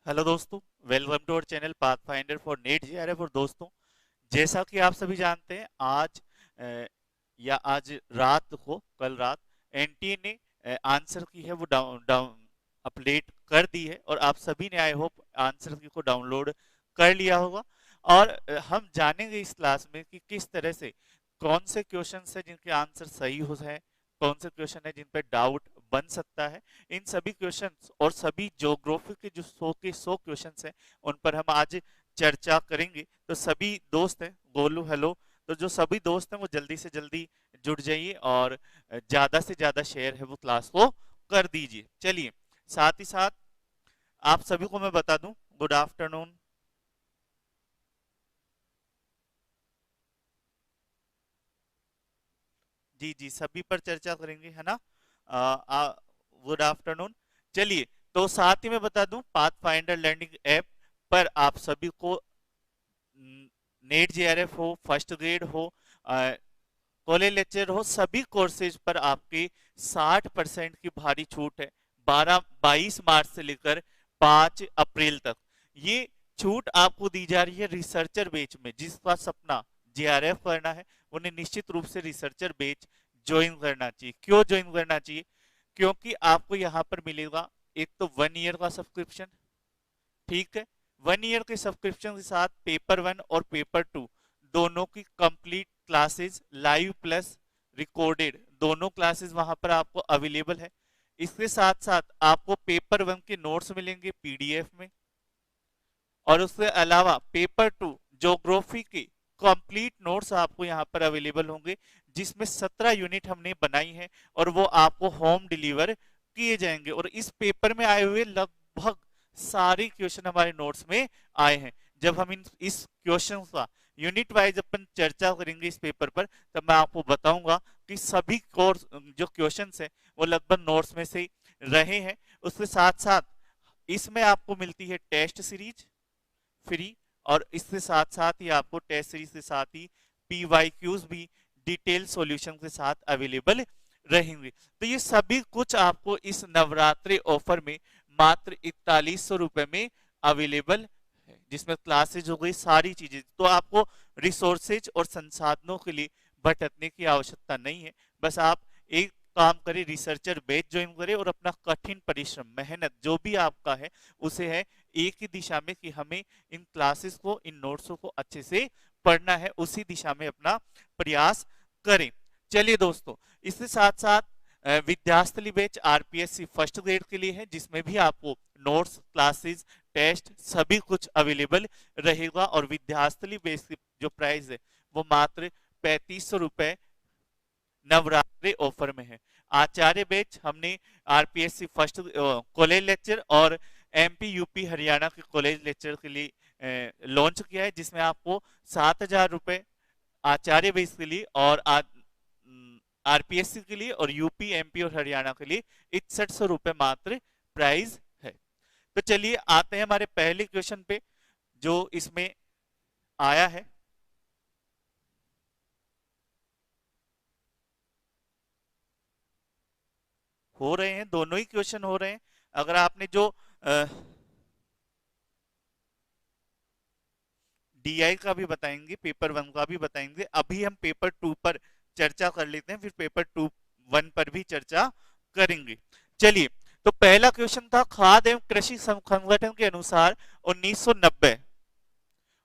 Hello दोस्तों, welcome to our channel Path Finder for NET JRF. और दोस्तों, जैसा कि आप सभी जानते हैं, आज रात को, कल रात एनटीए ने आंसर की है वो डाउन डाउन अपडेट कर दी है और आप सभी ने आई होप आंसर की को डाउनलोड कर लिया होगा। और हम जानेंगे इस क्लास में कि किस तरह से कौन से क्वेश्चन है जिनके आंसर सही हो है, कौन से क्वेश्चन है जिन पर डाउट बन सकता है। इन सभी क्वेश्चंस और सभी ज्योग्राफी के जो 100 क्वेश्चंस हैं उन पर हम आज चर्चा करेंगे। तो सभी दोस्त हैं, गोलू हेलो, तो जो सभी दोस्त हैं वो जल्दी से जल्दी जुड़ जाइए और ज्यादा से ज्यादा शेयर है वो क्लास को कर दीजिए। चलिए, साथ ही साथ आप सभी को मैं बता दूं, गुड आफ्टरनून। जी जी, सभी पर चर्चा करेंगे, है ना। Good afternoon. चलिए, तो साथ ही मैं बता दूं, पाथ फाइंडर लर्निंग ऐप पर आप सभी को नेट जेआरएफ हो, फर्स्ट ग्रेड हो, कॉलेज लेक्चर हो, सभी कोर्सेज पर आपकी 60% की भारी छूट है। 22 मार्च से लेकर 5 अप्रैल तक ये छूट आपको दी जा रही है रिसर्चर बेच में। जिसका सपना जेआरएफ करना है उन्हें निश्चित रूप से रिसर्चर बेच ज्वाइन करना चाहिए। क्यों ज्वाइन करना चाहिए? क्योंकि आपको यहाँ पर मिलेगा एक तो 1 ईयर का सब्सक्रिप्शन, ठीक है। 1 ईयर के सब्सक्रिप्शन के साथ पेपर 1 और पेपर 2 दोनों की complete classes live plus recorded दोनों क्लासेस वहां पर आपको अवेलेबल है। इसके साथ साथ आपको पेपर 1 के नोट्स मिलेंगे पीडीएफ में, और उसके अलावा पेपर 2 ज्योग्राफी के कंप्लीट नोट्स आपको यहाँ पर अवेलेबल होंगे, जिसमें 17 यूनिट हमने बनाई है और वो आपको होम डिलीवर किए जाएंगे। और इस पेपर में आए हुए लगभग सारे क्वेश्चन हमारे नोट्स में आए हैं। जब हम इस क्वेश्चन का यूनिट वाइज अपन चर्चा करेंगे इस पेपर पर, तब मैं आपको बताऊंगा कि सभी कोर्स जो क्वेश्चंस हैं वो लगभग नोट्स में से रहे हैं। उसके साथ साथ इसमें आपको मिलती है टेस्ट सीरीज फ्री, और इसके साथ साथ ही आपको टेस्ट सीरीज के साथ ही पीवाईक्यूज भी डिटेल सॉल्यूशन के साथ अवेलेबल रहेंगे। तो ये सभी कुछ आपको इस नवरात्रि ऑफर में मात्र 4100 रुपए में अवेलेबल है, जिसमें क्लासेज हो गई सारी चीजें। तो आपको रिसोर्सेज और संसाधनों के लिए भटकने की आवश्यकता नहीं है। बस आप एक काम करें, रिसर्चर बैच ज्वाइन करें और अपना कठिन परिश्रम मेहनत जो भी आपका है उसे है एक ही दिशा में कि हमें इन क्लासेस को, इन नोट्सों को अच्छे से पढ़ना है, उसी दिशा में अपना प्रयास करें। चलिए दोस्तों, इसके साथ साथ विद्यास्थली बैच आरपीएससी फर्स्ट ग्रेड के लिए है, जिसमें भी आपको नोट्स, क्लासेस, टेस्ट सभी कुछ अवेलेबल रहेगा। और विद्यास्थली बैच की जो प्राइस है वो मात्र 3500 रुपए नवरात्रि ऑफर में है। आचार्य बैच हमने आरपीएससी फर्स्ट कॉलेज लेक्चर और एमपी यूपी हरियाणा के कॉलेज लेक्चर के लिए लॉन्च किया है, जिसमें आपको 7000 रुपए आचार्य बैच के लिए और आरपीएससी के लिए और यूपी एमपी और हरियाणा के लिए 6100 रुपए मात्र प्राइस है। तो चलिए आते हैं हमारे पहले क्वेश्चन पे जो इसमें आया है। हो रहे हैं, दोनों ही क्वेश्चन हो रहे हैं। अगर आपने जो डीआई का भी बताएंगे, पेपर 1 का भी बताएंगे, अभी हम पेपर 2 पर चर्चा कर लेते हैं, फिर पेपर 1 पर भी चर्चा करेंगे। चलिए, तो पहला क्वेश्चन था, खाद्य एवं कृषि संगठन के अनुसार 1990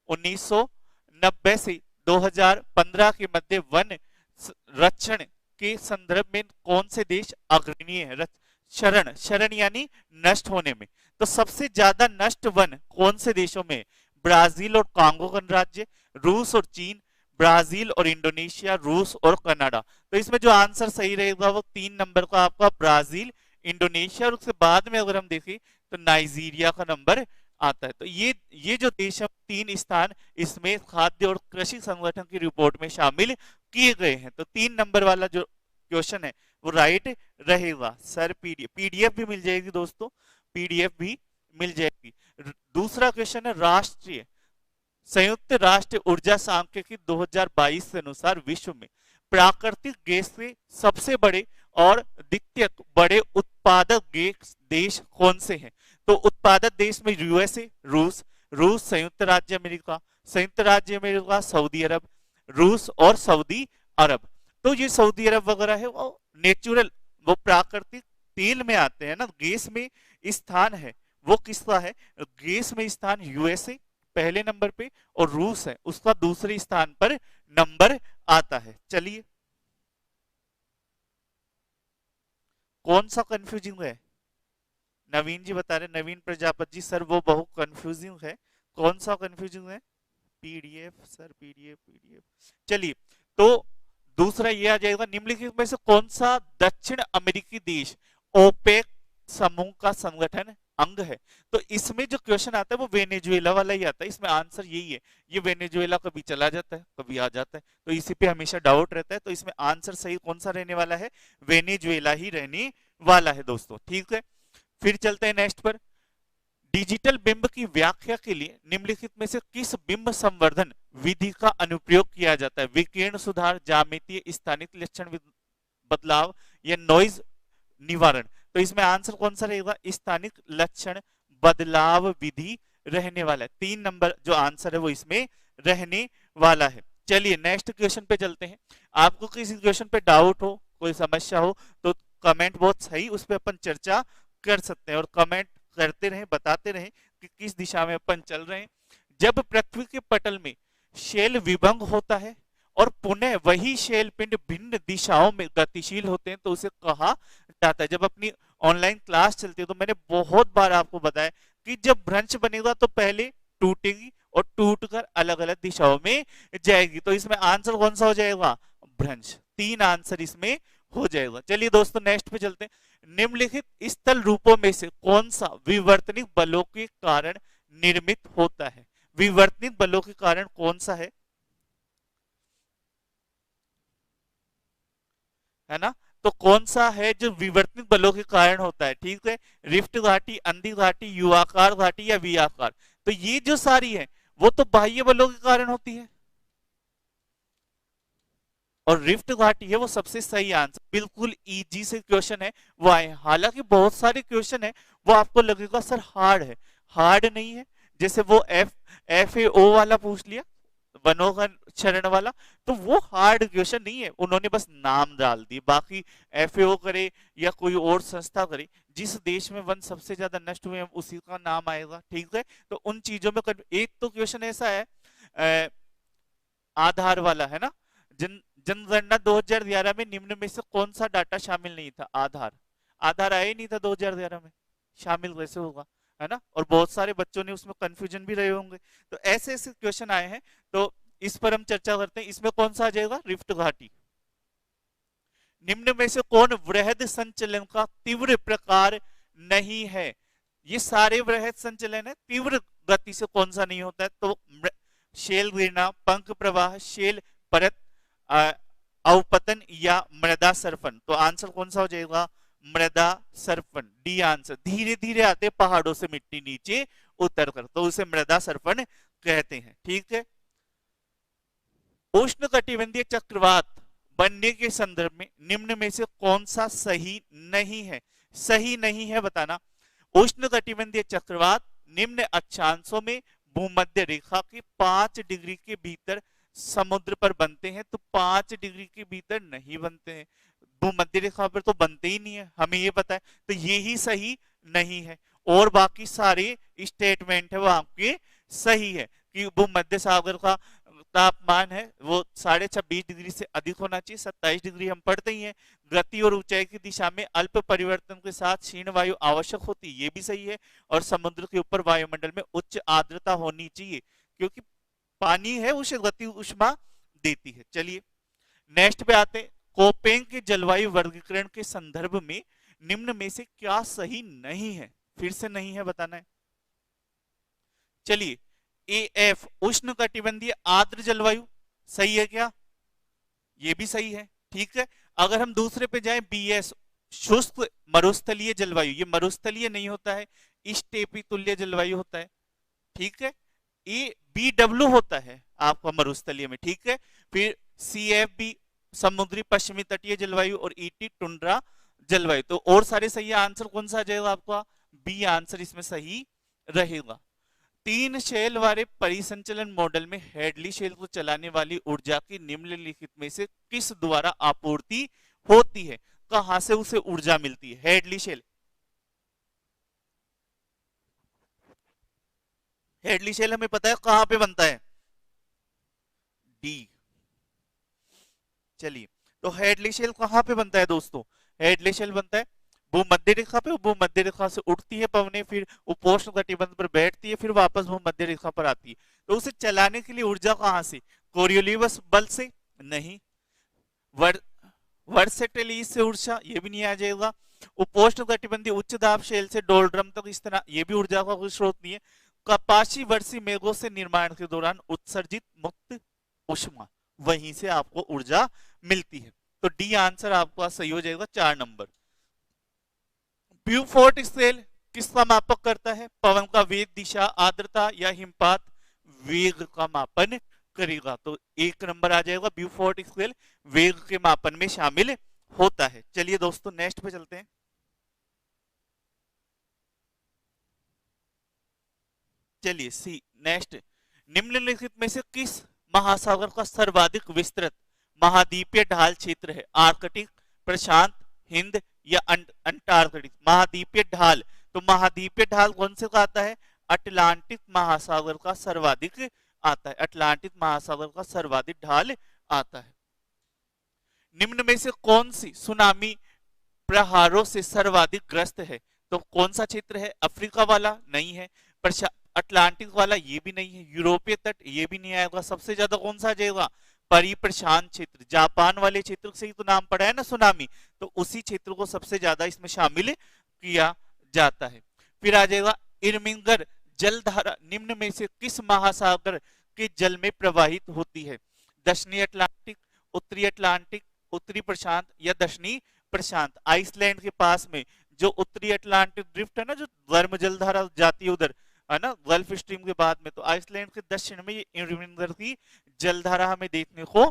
1990 से 2015 के मध्य वन रक्षण के संदर्भ में कौन से देश अग्रणी है? शरण शरण यानी नष्ट होने में। तो सबसे ज्यादा नष्ट वन कौन से देशों में? ब्राजील और कांगो गणराज्य, रूस और चीन, ब्राजील और इंडोनेशिया, रूस और कनाडा। तो इसमें जो आंसर सही रहेगा वो 3 नंबर का आपका ब्राजील, इंडोनेशिया, और उसके बाद में अगर हम देखें तो नाइजीरिया का नंबर आता है। तो ये जो देश है 3 स्थान इसमें खाद्य और कृषि संगठन की रिपोर्ट में शामिल किए गए हैं। तो 3 नंबर वाला जो क्वेश्चन है वो राइट रहेगा। सर पीडीएफ भी मिल जाएगी दोस्तों, पीडीएफ भी मिल जाएगी। दूसरा क्वेश्चन है, राष्ट्रीय संयुक्त राष्ट्र ऊर्जा सांख्यिकी 2022 के अनुसार विश्व में प्राकृतिक गैस के सबसे बड़े और द्वितीय बड़े उत्पादक देश कौन से हैं? तो उत्पादक देश में यूएसए, रूस, संयुक्त राज्य अमेरिका, सऊदी अरब, रूस और सऊदी अरब। तो ये सऊदी अरब वगैरह है वो नेचुरल, वो प्राकृतिक तेल में आते हैं ना, गैस में स्थान है वो किसका है? गैस में स्थान यूएसए पहले नंबर पे और रूस है उसका दूसरे स्थान पर नंबर आता है। चलिए कौन सा कंफ्यूजिंग है? नवीन जी बता रहे, नवीन प्रजापति जी, सर वो बहुत कंफ्यूजिंग है। कौन सा कंफ्यूजिंग है? PDF sir, PDF. चलिए तो दूसरा ये आ जाएगा, निम्नलिखित में से कौन सा दक्षिण अमेरिकी देश ओपेक समूह का संगठन अंग है? तो इसमें जो क्वेश्चन आता है वो वेनेजुएला वाला ही आता है, इसमें आंसर यही है। ये वेनेजुएला कभी चला जाता है कभी आ जाता है, तो इसी पे हमेशा डाउट रहता है। तो इसमें आंसर सही कौन सा रहने वाला है? वेनेजुएला ही रहने वाला है दोस्तों, ठीक है। फिर चलते हैं नेक्स्ट पर। डिजिटल बिंब की व्याख्या के लिए निम्नलिखित में से किस बिंब संवर्धन विधि का अनुप्रयोग किया जाता है? विकिरण सुधार, ज्यामितीय स्थानिक लक्षण बदलाव या नॉइज निवारण? तो इसमें आंसर कौन सा रहेगा? स्थानिक लक्षण बदलाव विधि रहने वाला है। 3 नंबर जो आंसर है वो इसमें रहने वाला है। चलिए नेक्स्ट क्वेश्चन पे चलते हैं। आपको किसी क्वेश्चन पे डाउट हो, कोई समस्या हो तो कमेंट बहुत सही, उस पर अपन चर्चा कर सकते हैं और कमेंट करते रहें, बताते रहें कि किस दिशा में अपन चल रहे हैं। जब पृथ्वी के पटल में शेल विभंग होता है और पुनः वही शेल पिंड भिन्न दिशाओं में गतिशील होते हैं तो उसे कहा जाता है। जब अपनी ऑनलाइन क्लास चलती है तो मैंने बहुत बार आपको बताया कि जब भ्रंश बनेगा तो पहले टूटेगी और टूटकर अलग अलग दिशाओं में जाएगी। तो इसमें आंसर कौन सा हो जाएगा? भ्रंश। 3 आंसर इसमें हो जाएगा। चलिए दोस्तों नेक्स्ट पे चलते हैं। निम्नलिखित स्थल रूपों में से कौन सा विवर्तनिक बलों के कारण निर्मित होता है? विवर्तनिक बलों के कारण कौन सा है ना? तो कौन सा है जो विवर्तनिक बलों के कारण होता है? ठीक है, रिफ्ट घाटी, अंधी घाटी, युवाकार घाटी या वी आकार? तो ये जो सारी है वो तो बाह्य बलों के कारण होती है और रिफ्ट घाटी है वो सबसे सही आंसर। बिल्कुल इजी से क्वेश्चन है वो आए। हालांकि बहुत सारे क्वेश्चन है वो आपको लगेगा सर हार्ड है, हार्ड नहीं है। जैसे वो FAO वाला पूछ लिया, वनोगन शरण वाला, तो वो हार्ड क्वेश्चन नहीं है, उन्होंने बस नाम डाल दिए। बाकी FAO करे या कोई और संस्था करे, जिस देश में वन सबसे ज्यादा नष्ट हुए हैं उसी का नाम आएगा, ठीक है। तो उन चीजों में एक तो क्वेश्चन ऐसा है आधार वाला है ना, जनगणना 2011 में निम्न में से कौन सा डाटा शामिल नहीं था? आधार आया ही नहीं था 2011 में, शामिल कैसे होगा, है ना। और बहुत सारे बच्चों ने उसमें कंफ्यूजन भी रहे होंगे। तो ऐसे ऐसे क्वेश्चन आए हैं, तो इस पर हम चर्चा करते हैं। इसमें कौन सा आ जाएगा? रिफ्ट घाटी। निम्न में से कौन वृहद संचलन का तीव्र प्रकार नहीं है? ये सारे वृहद संचलन है, तीव्र गति से कौन सा नहीं होता है? तो शेल गिरना, पंख प्रवाह, शेल परत अवपतन या मृदा सर्पण? तो आंसर कौन सा हो जाएगा? मृदा सर्पण, डी आंसर। धीरे धीरे आते पहाड़ों से मिट्टी नीचे उतर कर, तो उसे मृदा सर्पण कहते हैं, ठीक है। उष्ण कटिबंधीय चक्रवात बनने के संदर्भ में निम्न में से कौन सा सही नहीं है? सही नहीं है बताना। उष्ण कटिबंधीय चक्रवात निम्न अक्षांशों में भूमध्य रेखा के 5 डिग्री के भीतर समुद्र पर बनते हैं, तो 5 डिग्री के भीतर नहीं बनते हैं, भूमध्य रेखा पर तो बनते ही नहीं है, हमें ये पता है। तो ये ही सही नहीं है और बाकी सारे स्टेटमेंट है वो आपके सही है कि भूमध्य सागर का तापमान है वो 26.5 डिग्री से अधिक होना चाहिए। 27 डिग्री हम पढ़ते ही हैं। गति और ऊंचाई की दिशा में अल्प परिवर्तन के साथ क्षीण वायु आवश्यक होती है, ये भी सही है। और समुद्र के ऊपर वायुमंडल में उच्च आर्द्रता होनी चाहिए क्योंकि पानी है उसे गति उष्मा देती है। चलिए नेक्स्ट पे आते हैं। कोपेन के जलवायु वर्गीकरण के संदर्भ में निम्न में से क्या सही नहीं है? फिर से नहीं है बताना है। चलिए AF उष्ण कटिबंधीय आर्द्र जलवायु सही है क्या? ये भी सही है, ठीक है। अगर हम दूसरे पे जाएं BS शुष्क मरुस्थलीय जलवायु, ये मरुस्थलीय नहीं होता है, स्टेपी तुल्य जलवायु होता है, ठीक है। BW होता है आपका मरुस्थलीय में, ठीक है। फिर CFB समुद्री पश्चिमी तटीय जलवायु और ET टुंड्रा जलवायु। तो और सारे सही है, आंसर कौन सा आ जाएगा आपका? बी आंसर इसमें सही रहेगा। तीन शेल वाले परिसंचलन मॉडल में हेडली शेल को चलाने वाली ऊर्जा की निम्नलिखित में से किस द्वारा आपूर्ति होती है? कहां से उसे ऊर्जा मिलती है? हेडली शेल, हेडली शेल हमें पता है कहां पे बनता है, डी। चलिए, तो हेडली शेल कहां पे बनता है दोस्तों? हेडली शेल बनता है भूमध्य रेखा पे। भूमध्य रेखा से उठती है पवने, फिर उपोष्ण कटिबंध पर बैठती है, फिर वापस भूमध्य रेखा पर आती है। तो उसे चलाने के लिए ऊर्जा कहां से? कोरियोलिवस बल से? नहीं। वर वर्सेटिलिस से ऊर्जा, ये भी नहीं आ जाएगा। उपोष्ण कटिबंधी उच्च दाब शेल से डोलड्रम तक इस तरह, ये भी ऊर्जा का कोई स्रोत नहीं है। कपाशी वर्षी मेघों से निर्माण के दौरान उत्सर्जित मुक्त उष्मा, वहीं से आपको ऊर्जा मिलती है। तो डी आंसर आपका सही हो जाएगा, 4 नंबर। ब्यूफोर्ट स्केल किसका मापक करता है? पवन का वेग, दिशा, आर्द्रता या हिमपात वेग का मापन करेगा। तो 1 नंबर आ जाएगा। ब्यूफोर्ट स्केल वेग के मापन में शामिल होता है। चलिए दोस्तों नेक्स्ट पे चलते हैं। चलिए सी नेक्स्ट, निम्नलिखित में से किस महासागर का सर्वाधिक विस्तृत महाद्वीपीय ढाल क्षेत्र है? आर्कटिक, प्रशांत, हिंद या अंटार्कटिक? महाद्वीपीय ढाल, तो महाद्वीपीय ढाल कौन से का आता है? अटलांटिक महासागर का सर्वाधिक आता है। अटलांटिक महासागर का सर्वाधिक ढाल आता है। निम्न में से कौन सी सुनामी प्रहारों से सर्वाधिक ग्रस्त है? तो कौन सा क्षेत्र है? अफ्रीका वाला नहीं है, अटलांटिक वाला ये भी नहीं है, यूरोपीय तट ये भी नहीं आएगा। सबसे ज्यादा कौन सा आ जाएगा? परिप्रशांत क्षेत्र, जापान वाले क्षेत्र से ही तो नाम पड़ा है ना सुनामी, तो उसी क्षेत्र को सबसे ज्यादा इसमें शामिल किया जाता है। फिर आ जाएगा इरमिंगर जलधारा निम्न में से किस महासागर के जल में प्रवाहित होती है? दक्षिणी अटलांटिक, उत्तरी अटलांटिक, उत्तरी प्रशांत या दक्षिणी प्रशांत? आइसलैंड के पास में जो उत्तरी अटलांटिक ड्रिफ्ट है ना, जो गर्म जलधारा जाती है उधर, है ना, गल्फ स्ट्रीम के बाद में, तो आइसलैंड के दक्षिण में ये इरमिंगर की जलधारा हमें देखने को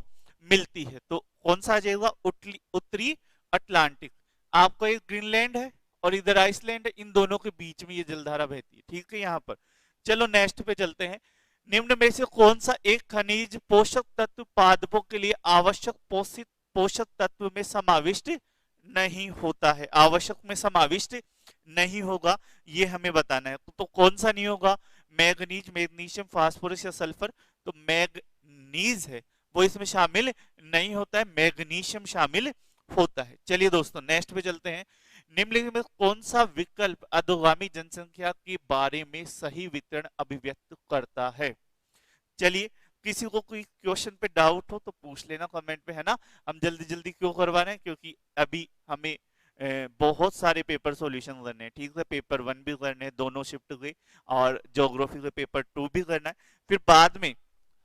मिलती है। तो कौन सा आ जाएगा? उत्तरी अटलांटिक। आपका एक ग्रीनलैंड है और इधर आइसलैंड है, इन दोनों के बीच में ये जलधारा बहती है। ठीक है यहाँ पर। चलो नेक्स्ट पे चलते हैं। निम्न में से कौन सा एक खनिज पोषक तत्व पादपों के लिए आवश्यक पोषक तत्व में समाविष्ट नहीं होता है? आवश्यक में समाविष्ट नहीं होगा, ये हमें बताना है। तो कौन सा नहीं होगा? मैग्नीज, मैग्नीशियम, फास्फोरस या सल्फर? तो मैग्नीज है वो इसमें शामिल नहीं होता है, मैग्नीशियम शामिल होता है। चलिए दोस्तों नेक्स्ट पे चलते हैं। निम्नलिखित में कौन सा विकल्प अधोगामी जनसंख्या के बारे में सही वितरण अभिव्यक्त करता है? चलिए, किसी को कोई क्वेश्चन पे डाउट हो तो पूछ लेना कमेंट पे, है ना। हम जल्दी जल्दी क्यों करवा रहे हैं? क्योंकि अभी हमें बहुत सारे पेपर सॉल्यूशन करने हैं। ठीक है, पेपर 1 भी करने हैं, दोनों शिफ्ट गई, और ज्योग्राफी का पेपर 2 भी करना है। फिर बाद में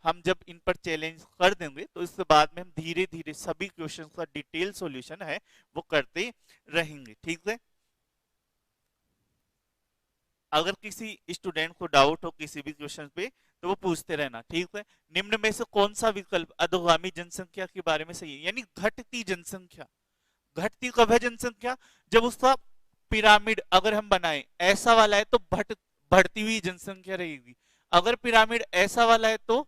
हम जब इन पर चैलेंज कर देंगे तो इसके बाद में हम धीरे धीरे सभी क्वेश्चन का डिटेल सॉल्यूशन है वो करते रहेंगे। ठीक है, अगर किसी स्टूडेंट को डाउट हो किसी भी क्वेश्चन पे तो वो पूछते रहना। ठीक है, निम्न में से कौन सा विकल्प अधोगामी जनसंख्या के बारे में सही है? यानी घटती जनसंख्या। घटती कब है जनसंख्या? जब उसका पिरामिड अगर हम बनाएं ऐसा वाला है तो बढ़ती हुई जनसंख्या रहेगी। अगर पिरामिड ऐसा वाला है तो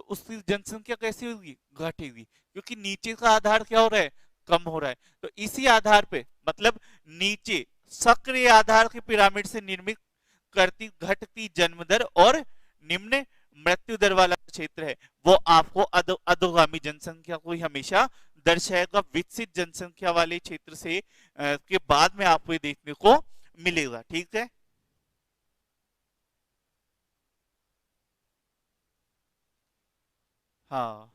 उसकी जनसंख्या कैसी होगी? घटेगी, क्योंकि नीचे का आधार क्या हो रहा है? कम हो रहा है। तो इसी आधार पे, मतलब नीचे सक्रिय आधार के पिरामिड से निर्मित करती घटती जन्म दर और निम्न मृत्यु दर वाला क्षेत्र है वो आपको अधोगामी जनसंख्या को ही हमेशा दर्शाएगा। विकसित जनसंख्या वाले क्षेत्र से के बाद में आपको ये देखने को मिलेगा। ठीक है, हाँ।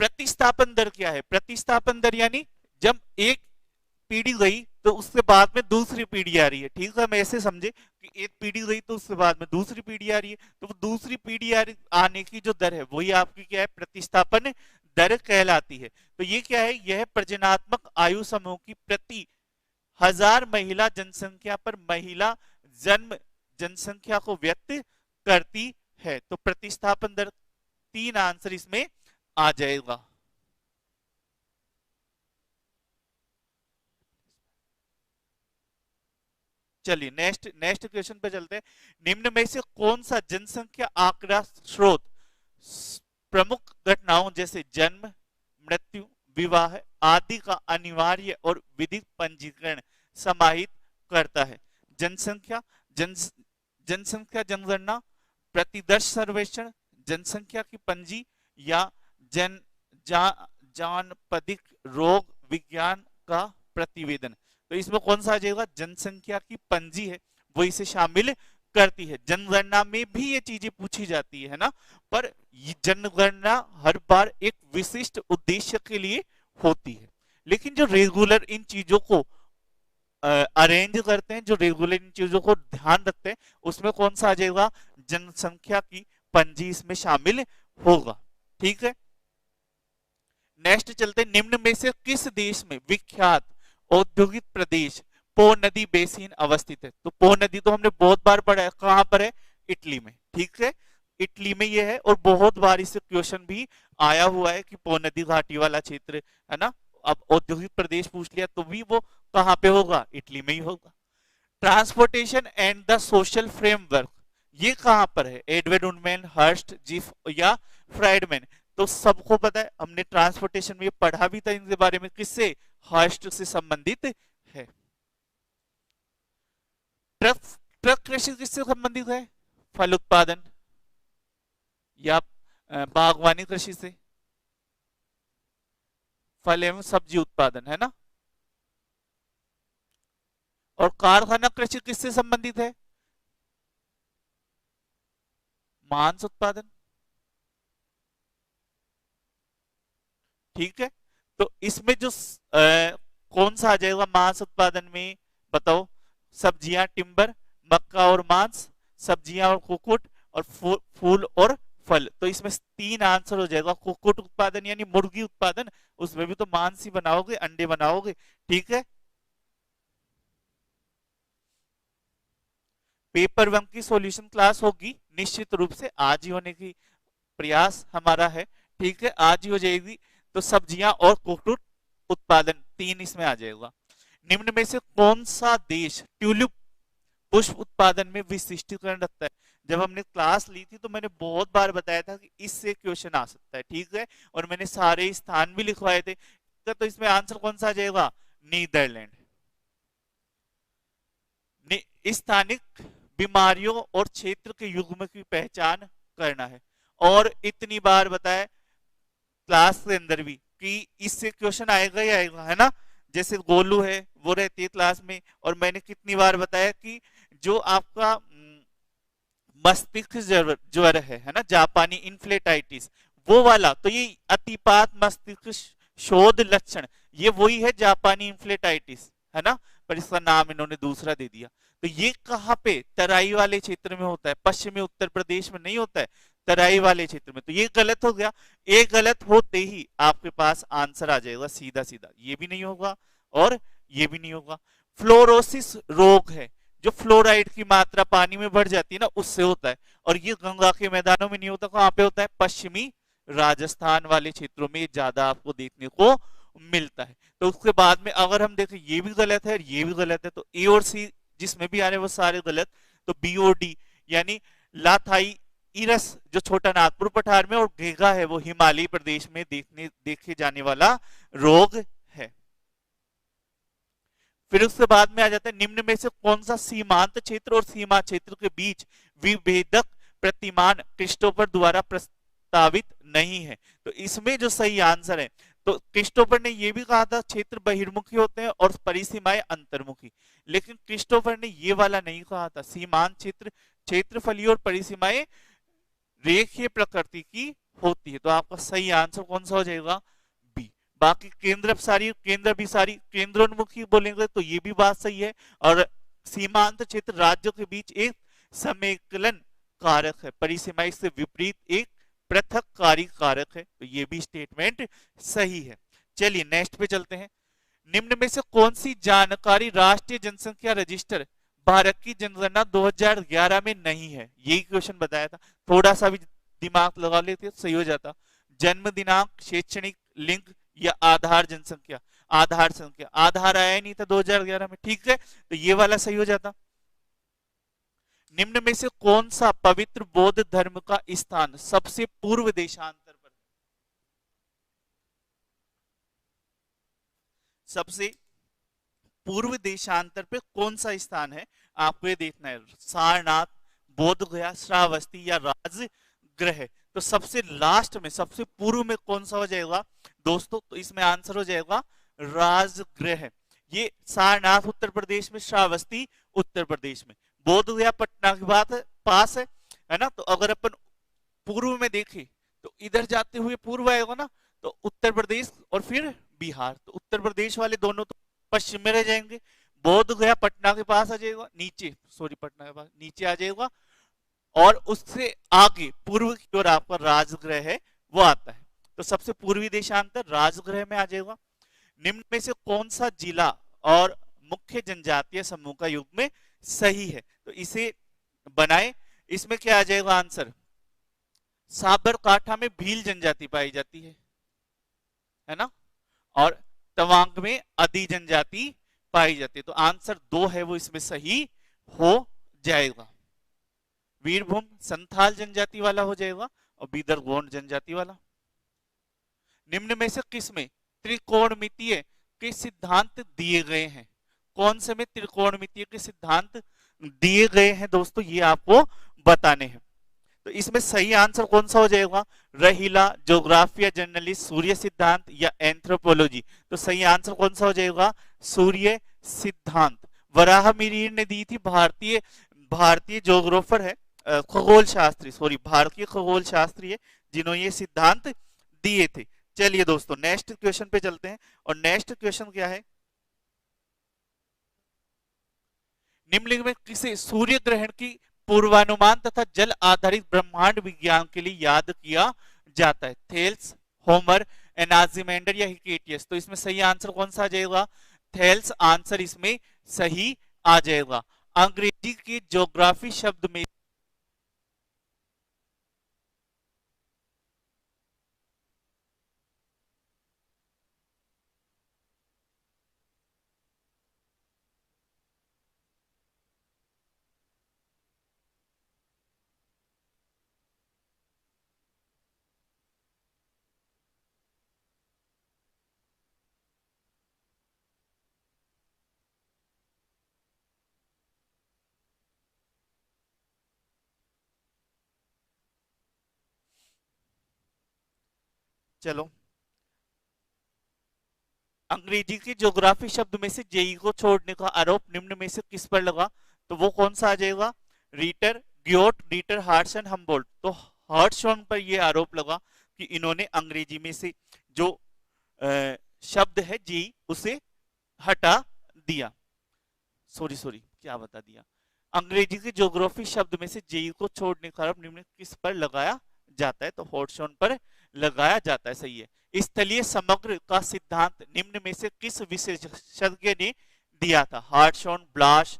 प्रतिस्थापन दर क्या है? प्रतिस्थापन दर यानी जब एक पीढ़ी गई तो उसके बाद में दूसरी पीढ़ी आ रही है। ठीक है, हम ऐसे समझे कि एक पीढ़ी गई तो उसके बाद में दूसरी पीढ़ी आ रही है, तो वो दूसरी पीढ़ी आने की जो दर है वही आपकी क्या है? प्रतिस्थापन दर कहलाती है। तो ये क्या है? यह प्रजनात्मक आयु समूह की प्रति 1000 महिला जनसंख्या पर महिला जन्म जनसंख्या को व्यक्त करती है। तो प्रतिस्थापन दर 3 आंसर इसमें आ जाएगा। चलिए नेक्स्ट नेक्स्ट क्वेश्चन पे चलते हैं। निम्न में से कौन सा जनसंख्या आंकड़ा स्रोत प्रमुख घटनाओं जैसे जन्म, मृत्यु, विवाह आदि का अनिवार्य और विधिक पंजीकरण समाहित करता है? जनसंख्या, जन जनसंख्या जनगणना, प्रतिदर्श सर्वेक्षण, जनसंख्या की पंजी या जन जानपदिक रोग विज्ञान का प्रतिवेदन। तो इसमें कौन सा आ जाएगा? जनसंख्या की पंजी है वो इसे शामिल करती है। जनगणना में भी ये चीजें पूछी जाती है ना, पर जनगणना हर बार एक विशिष्ट उद्देश्य के लिए होती है, लेकिन जो रेगुलर इन चीजों को अरेंज करते हैं, जो रेगुलर इन चीजों को ध्यान रखते हैं, उसमें कौन सा आ जाएगा? जनसंख्या की पंजी इसमें शामिल होगा। ठीक है, नेक्स्ट चलते हैं। निम्न में से किस देश में विख्यात औद्योगिक प्रदेश पो नदी बेसिन अवस्थित है? तो पो नदी तो हमने बहुत बार पढ़ा है, कहां पर है? इटली में। ठीक है, इटली में ये है, और बहुत बार इससे क्वेश्चन भी आया हुआ है कि पो नदी घाटी वाला क्षेत्र है ना। अब औद्योगिक प्रदेश पूछ लिया तो भी वो कहां पे होगा? इटली में ही होगा। Transportation and the social framework, ये कहां पर है? एडवर्ड उनमैन, हर्स्ट, जिफ या फ्राइडमैन? तो सबको पता है, हमने ट्रांसपोर्टेशन में पढ़ा भी था इनके बारे में, किससे? हर्स्ट से संबंधित है। ट्रक ट्रक कृषि किससे संबंधित है? फल उत्पादन या बागवानी कृषि से, फल एवं सब्जी उत्पादन, है ना। और कारखाना कृषि किससे संबंधित है? मांस उत्पादन। ठीक है, तो इसमें जो कौन सा आ जाएगा मांस उत्पादन में? बताओ। सब्जियां टिम्बर, मक्का और मांस, सब्जियां और कुकुट, और फूल और फल। तो इसमें 3 आंसर हो जाएगा। कुकुट उत्पादन यानी मुर्गी उत्पादन, उसमें भी तो मांस ही बनाओगे, अंडे बनाओगे। ठीक है, पेपर 1 की सॉल्यूशन क्लास होगी निश्चित रूप से, आज ही होने की प्रयास हमारा है। ठीक है, आज ही हो जाएगी। तो सब्जियां और कुक्कुट उत्पादन 3 इसमें आ जाएगा। निम्न में से कौन सा देश ट्यूलिप पुष्प उत्पादन में विशिष्टीकरण रखता है? जब हमने क्लास ली थी तो मैंने बहुत बार बताया था कि इससे क्वेश्चन आ सकता है। ठीक है, और मैंने सारे स्थान भी लिखवाए थे। तो इसमें आंसर कौन सा आ जाएगा? नीदरलैंड। स्थानिक बीमारियों और क्षेत्र के युग्म की पहचान करना है। और इतनी बार बताया क्लास के अंदर भी कि इससे क्वेश्चन आएगा ही आएगा, है ना। जैसे गोलू है, वो रहती है क्लास में, और मैंने कितनी बार बताया कि जो आपका मस्तिष्क ज्वर है ना, जापानी इन्फ्लेटाइटिस, वो वाला, तो ये अतिपात मस्तिष्क शोध लक्षण, ये वही है जापानी इन्फ्लेटाइटिस, है ना, पर इसका नाम इन्होंने दूसरा दे दिया। तो ये कहाँ पे? तराई वाले क्षेत्र में होता है, पश्चिमी उत्तर प्रदेश में नहीं होता है, तराई वाले क्षेत्र में। तो ये गलत हो गया। एक गलत होते ही आपके पास आंसर आ जाएगा सीधा सीधा। ये भी नहीं होगा और ये भी नहीं होगा। फ्लोरोसिस रोग है, जो फ्लोराइड की मात्रा पानी में बढ़ जाती है ना, उससे होता है। और ये गंगा के मैदानों में नहीं होता, कहां पे होता है? पश्चिमी राजस्थान वाले क्षेत्रों में ज्यादा आपको देखने को मिलता है। तो उसके बाद में अगर हम देखें ये भी गलत है और ये भी गलत है, तो ए और सी जिसमें भी आ रहे हैं वो सारे गलत। तो बी और डी यानी लाथाई इरस जो छोटा नागपुर पठार में, और घेगा है वो हिमालय प्रदेश में देखे जाने वाला रोग है। फिर उसके बाद में आ जाता है निम्न में से कौन सा सीमांत क्षेत्र और सीमा क्षेत्र के बीच विभेदक प्रतिमान क्रिस्टोफर द्वारा प्रस्तावित नहीं है? तो इसमें जो सही आंसर है, तो क्रिस्टोफर ने यह भी कहा था क्षेत्र बहिर्मुखी होते हैं और परिसीमाएं अंतर्मुखी, लेकिन क्रिस्टोफर ने ये वाला नहीं कहा था। सीमांत क्षेत्र क्षेत्रफलीय और परिसीमाएं रेखीय प्रकृति की होती है। तो आपका सही आंसर कौन सा हो जाएगा? बी। बाकी केंद्र भी सारी केंद्रोन्मुखी बोलेंगे तो ये भी बात सही है। और सीमांत क्षेत्र राज्यों के बीच एक समेकलन कारक है, परिसीमाएं से विपरीत एक पृथककारी कारक है। तो ये भी स्टेटमेंट सही है। चलिए नेक्स्ट पे चलते हैं। निम्न में से कौन सी जानकारी राष्ट्रीय जनसंख्या रजिस्टर भारत की जनगणना 2011 में नहीं है? यही क्वेश्चन बताया था, थोड़ा सा भी दिमाग लगा लेते सही हो जाता। जन्म दिनांक, शैक्षणिक लिंग या आधार जनसंख्या? आधार संख्या, आधार आया नहीं था 2011 में। ठीक है, तो ये वाला सही हो जाता। निम्न में से कौन सा पवित्र बौद्ध धर्म का स्थान सबसे पूर्व देशांतर पर है? सबसे पूर्व देशांतर पे कौन सा स्थान है, आपको ये देखना है। सारनाथ, बोध गया, श्रावस्ती या राजगृह। तो सबसे लास्ट में, सबसे पूर्व में कौन सा हो जाएगा दोस्तों? तो इसमें आंसर हो जाएगा राजगृह। ये सारनाथ उत्तर प्रदेश में, श्रावस्ती उत्तर प्रदेश में, बोध गया पटना के बाद पास है ना। तो अगर अपन पूर्व में देखें तो इधर जाते हुए पूर्व आएगा ना, तो उत्तर प्रदेश और फिर बिहार। तो उत्तर प्रदेश वाले दोनों तो पश्चिम में रह जाएंगे। बोध गया पटना के पास आ जाएगा नीचे, सॉरी पटना के पास नीचे आ जाएगा, और उससे आगे पूर्व की ओर आपका राजगृह है वो आता है। तो सबसे पूर्वी देशांतर राजगृह में आ जाएगा। निम्न में से कौन सा जिला और मुख्य जनजातीय समूह का युग्म सही है? तो इसे बनाए। इसमें क्या आ जाएगा आंसर? साबरकाठा में भील जनजाति पाई जाती है ना, और तवांग में आदि जनजाति पाई जाती है। तो आंसर 2 है वो इसमें सही हो जाएगा। वीरभूम संथाल जनजाति वाला हो जाएगा और बीदर गोंड जनजाति वाला। निम्न में से किसमें त्रिकोणमितीय के सिद्धांत दिए गए हैं? कौन से में त्रिकोणमितीय के सिद्धांत दिए गए हैं दोस्तों, ये आपको बताने हैं। तो इसमें सही आंसर कौन सा हो जाएगा? रहीला, ज्योग्राफिया जर्नलिस्ट, सूर्य सिद्धांत या एंथ्रोपोलॉजी। तो सही आंसर कौन सा हो जाएगा? सूर्य सिद्धांत। वराह मिहिर ने दी थी, भारतीय ज्योग्राफर है, खगोल शास्त्री, सॉरी भारतीय खगोल शास्त्री है जिन्होंने ये सिद्धांत दिए थे। चलिए दोस्तों नेक्स्ट क्वेश्चन पे चलते हैं, और नेक्स्ट क्वेश्चन क्या है? निम्नलिखित में किसे सूर्य ग्रहण की पूर्वानुमान तथा जल आधारित ब्रह्मांड विज्ञान के लिए याद किया जाता है? थेल्स, होमर, एनाजिमेंडर या हिकेटियस। तो इसमें सही आंसर कौन सा आ जाएगा? थेल्स आंसर इसमें सही आ जाएगा। अंग्रेजी के ज्योग्राफी शब्द में चलो, अंग्रेजी की ज्योग्राफी शब्द में से जेई को छोड़ने का आरोप निम्न में से किस पर लगा? तो वो कौन सा आ जाएगा? रीटर, ग्योट, रीटर, हार्टसन, हमबोल्ट। तो हार्टसन पर ये आरोप लगा कि इन्होंने अंग्रेजी में से जो शब्द है जेई उसे हटा दिया। सॉरी क्या बता दिया? अंग्रेजी की ज्योग्राफी शब्द में से जेई को छोड़ने का आरोप निम्न किस पर लगाया जाता है? तो हॉटसॉन पर लगाया जाता है। सही है। स्थलीय समग्र का सिद्धांत निम्न में से किस विशेषज्ञ ने दिया था? Hartshorne, Blache,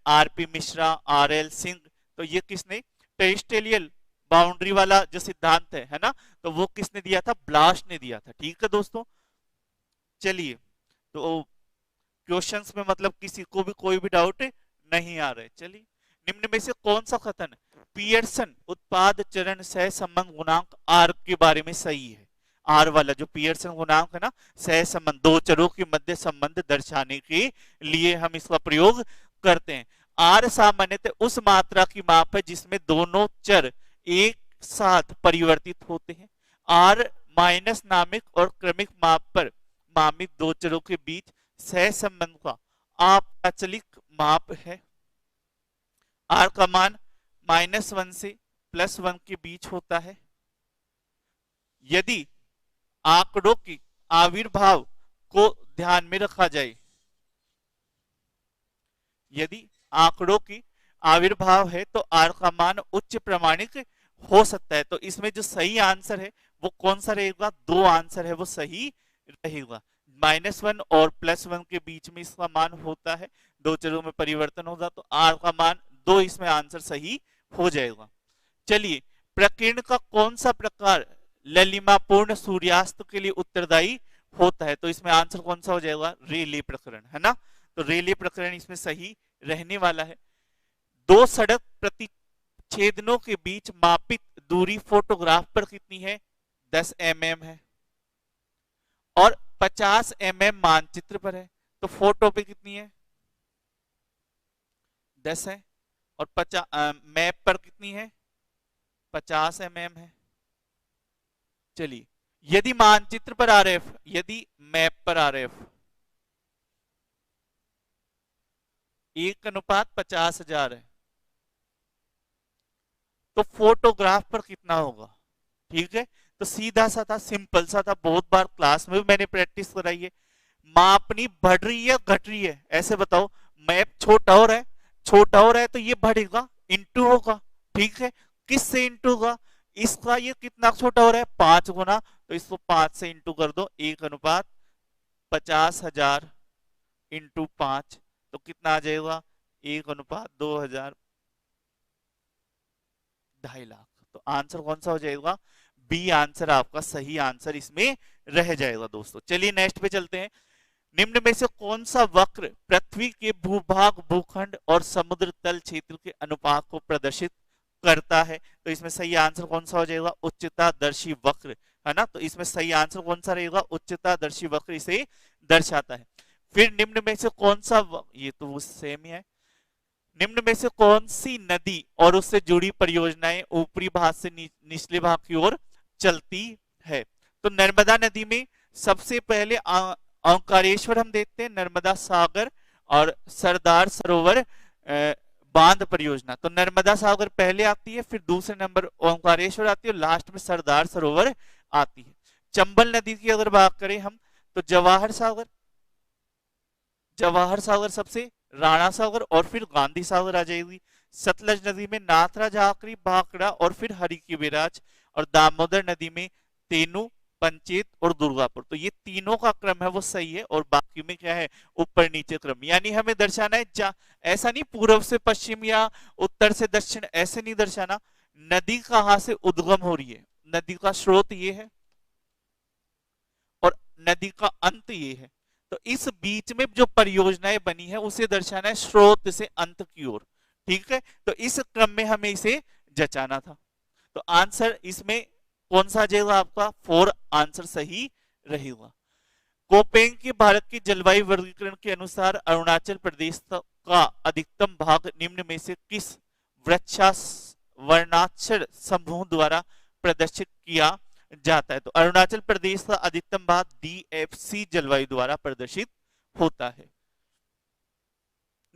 RP Mishra, RL Singh. तो ये किसने? टेरिस्टेरियल बाउंड्री वाला जो सिद्धांत है ना, तो वो किसने दिया था? ब्लाश ने दिया था। ठीक है दोस्तों, चलिए तो क्वेश्चंस में मतलब किसी को भी कोई भी डाउट नहीं आ रहा है। चलिए, निम्न में से कौन सा कथन पियर्सन उत्पाद चरण सह संबंध गुणांक आर के बारे में सही है? आर वाला जो पियर्सन गुणांक है ना, सह संबंध, दो चरों के मध्य संबंध दर्शाने के लिए हम इसका प्रयोग करते हैं। आर सामान्यतः उस मात्रा की माप है जिसमें दोनों चर एक साथ परिवर्तित होते हैं। आर माइनस नामिक और क्रमिक माप पर मापित दो चरों के बीच सह संबंध का अप्रचलित माप है। आर का मान -1 से +1 के बीच होता है। यदि आंकड़ों की आविर्भाव को ध्यान में रखा जाए, यदि आंकड़ों की आविर्भाव है तो आर का मान उच्च प्रमाणिक हो सकता है। तो इसमें जो सही आंसर है वो कौन सा रहेगा? 2 आंसर है वो सही रहेगा। -1 और +1 के बीच में इसका मान होता है, दो चरों में परिवर्तन होगा, तो आर का मान 2 इसमें आंसर सही हो जाएगा। चलिए, प्रकीर्ण का कौन सा प्रकार ललिमापूर्ण सूर्यास्त के लिए उत्तरदायी होता है? तो इसमें आंसर कौन सा हो जाएगा? रेले प्रकरण, है ना। तो रेले प्रकरण इसमें सही रहने वाला है। दो सड़क प्रतिच्छेदनों के बीच मापित दूरी फोटोग्राफ पर कितनी है? 10 mm है। और 50 mm मानचित्र पर है, तो फोटो पे कितनी है? 10 है। और 50 मैप पर कितनी है? 50 mm है। चलिए, यदि मानचित्र पर आरएफ, यदि मैप पर आरएफ 1:50,000 है, तो फोटोग्राफ पर कितना होगा? ठीक है, तो सीधा सा था, सिंपल सा था, बहुत बार क्लास में भी मैंने प्रैक्टिस कराई है। मापनी बढ़ रही है घट रही है, ऐसे बताओ। मैप छोटा हो रहा है, छोटा हो रहा है तो ये बढ़ेगा, इंटू होगा। ठीक है, किससे इंटू होगा? इसका ये कितना छोटा हो रहा है? 5 गुना, तो इसको 5 से इंटू कर दो, 1:50,000 इंटू 5, तो कितना आ जाएगा? 1:2000, 2.5 लाख। तो आंसर कौन सा हो जाएगा? बी आंसर आपका सही आंसर इसमें रह जाएगा दोस्तों। चलिए नेक्स्ट पे चलते हैं। निम्न में से कौन सा वक्र पृथ्वी के भूभाग, भूखंड और समुद्र तल क्षेत्र के अनुपात को प्रदर्शित करता है? तो इसमें सही आंसर कौन सा हो जाएगा? उच्चतादर्शी वक्र, है ना। तो इसमें सही आंसर कौन सा रहेगा? उच्चतादर्शी वक्र इसे दर्शाता है। फिर निम्न में से कौन सा ये तो वो सेम ही है। निम्न में से कौन सी नदी और उससे जुड़ी परियोजनाएं ऊपरी भाग से निचले भाग की ओर चलती है? तो नर्मदा नदी में सबसे पहले ओंकारेश्वर हम देखते हैं, नर्मदा सागर और सरदार सरोवर बांध परियोजना। तो नर्मदा सागर पहले आती है, फिर दूसरे नंबर ओंकारेश्वर आती है, और लास्ट में सरदार सरोवर आती है। चंबल नदी की अगर बात करें हम, तो जवाहर सागर, जवाहर सागर सबसे, राणा सागर और फिर गांधी सागर आ जाएगी। सतलज नदी में नाथराज आखरी, भाखड़ा और फिर हरि की विराज। और दामोदर नदी में तेनू, पंचेत और दुर्गापुर। तो ये तीनों का क्रम है वो सही है, और बाकी में क्या है? ऊपर नीचे क्रम। यानी हमें दर्शाना है, ऐसा नहीं पूर्व से पश्चिम या उत्तर से दक्षिण, ऐसे नहीं दर्शाना। नदी कहां से उद्गम हो रही है, नदी का स्रोत ये है और नदी का अंत ये है। तो इस बीच में जो परियोजनाएं बनी है उसे दर्शाना है स्रोत से अंत की ओर। ठीक है, तो इस क्रम में हमें इसे जचाना था। तो आंसर इसमें कौन सा आ जाएगा आपका? 4 आंसर सही रहेगा। कोपेन के भारत की जलवायु वर्गीकरण के अनुसार अरुणाचल प्रदेश का अधिकतम भाग निम्न में से किस वर्णाक्षर समूह द्वारा प्रदर्शित किया जाता है? तो अरुणाचल प्रदेश का अधिकतम भाग DFC जलवायु द्वारा प्रदर्शित होता है।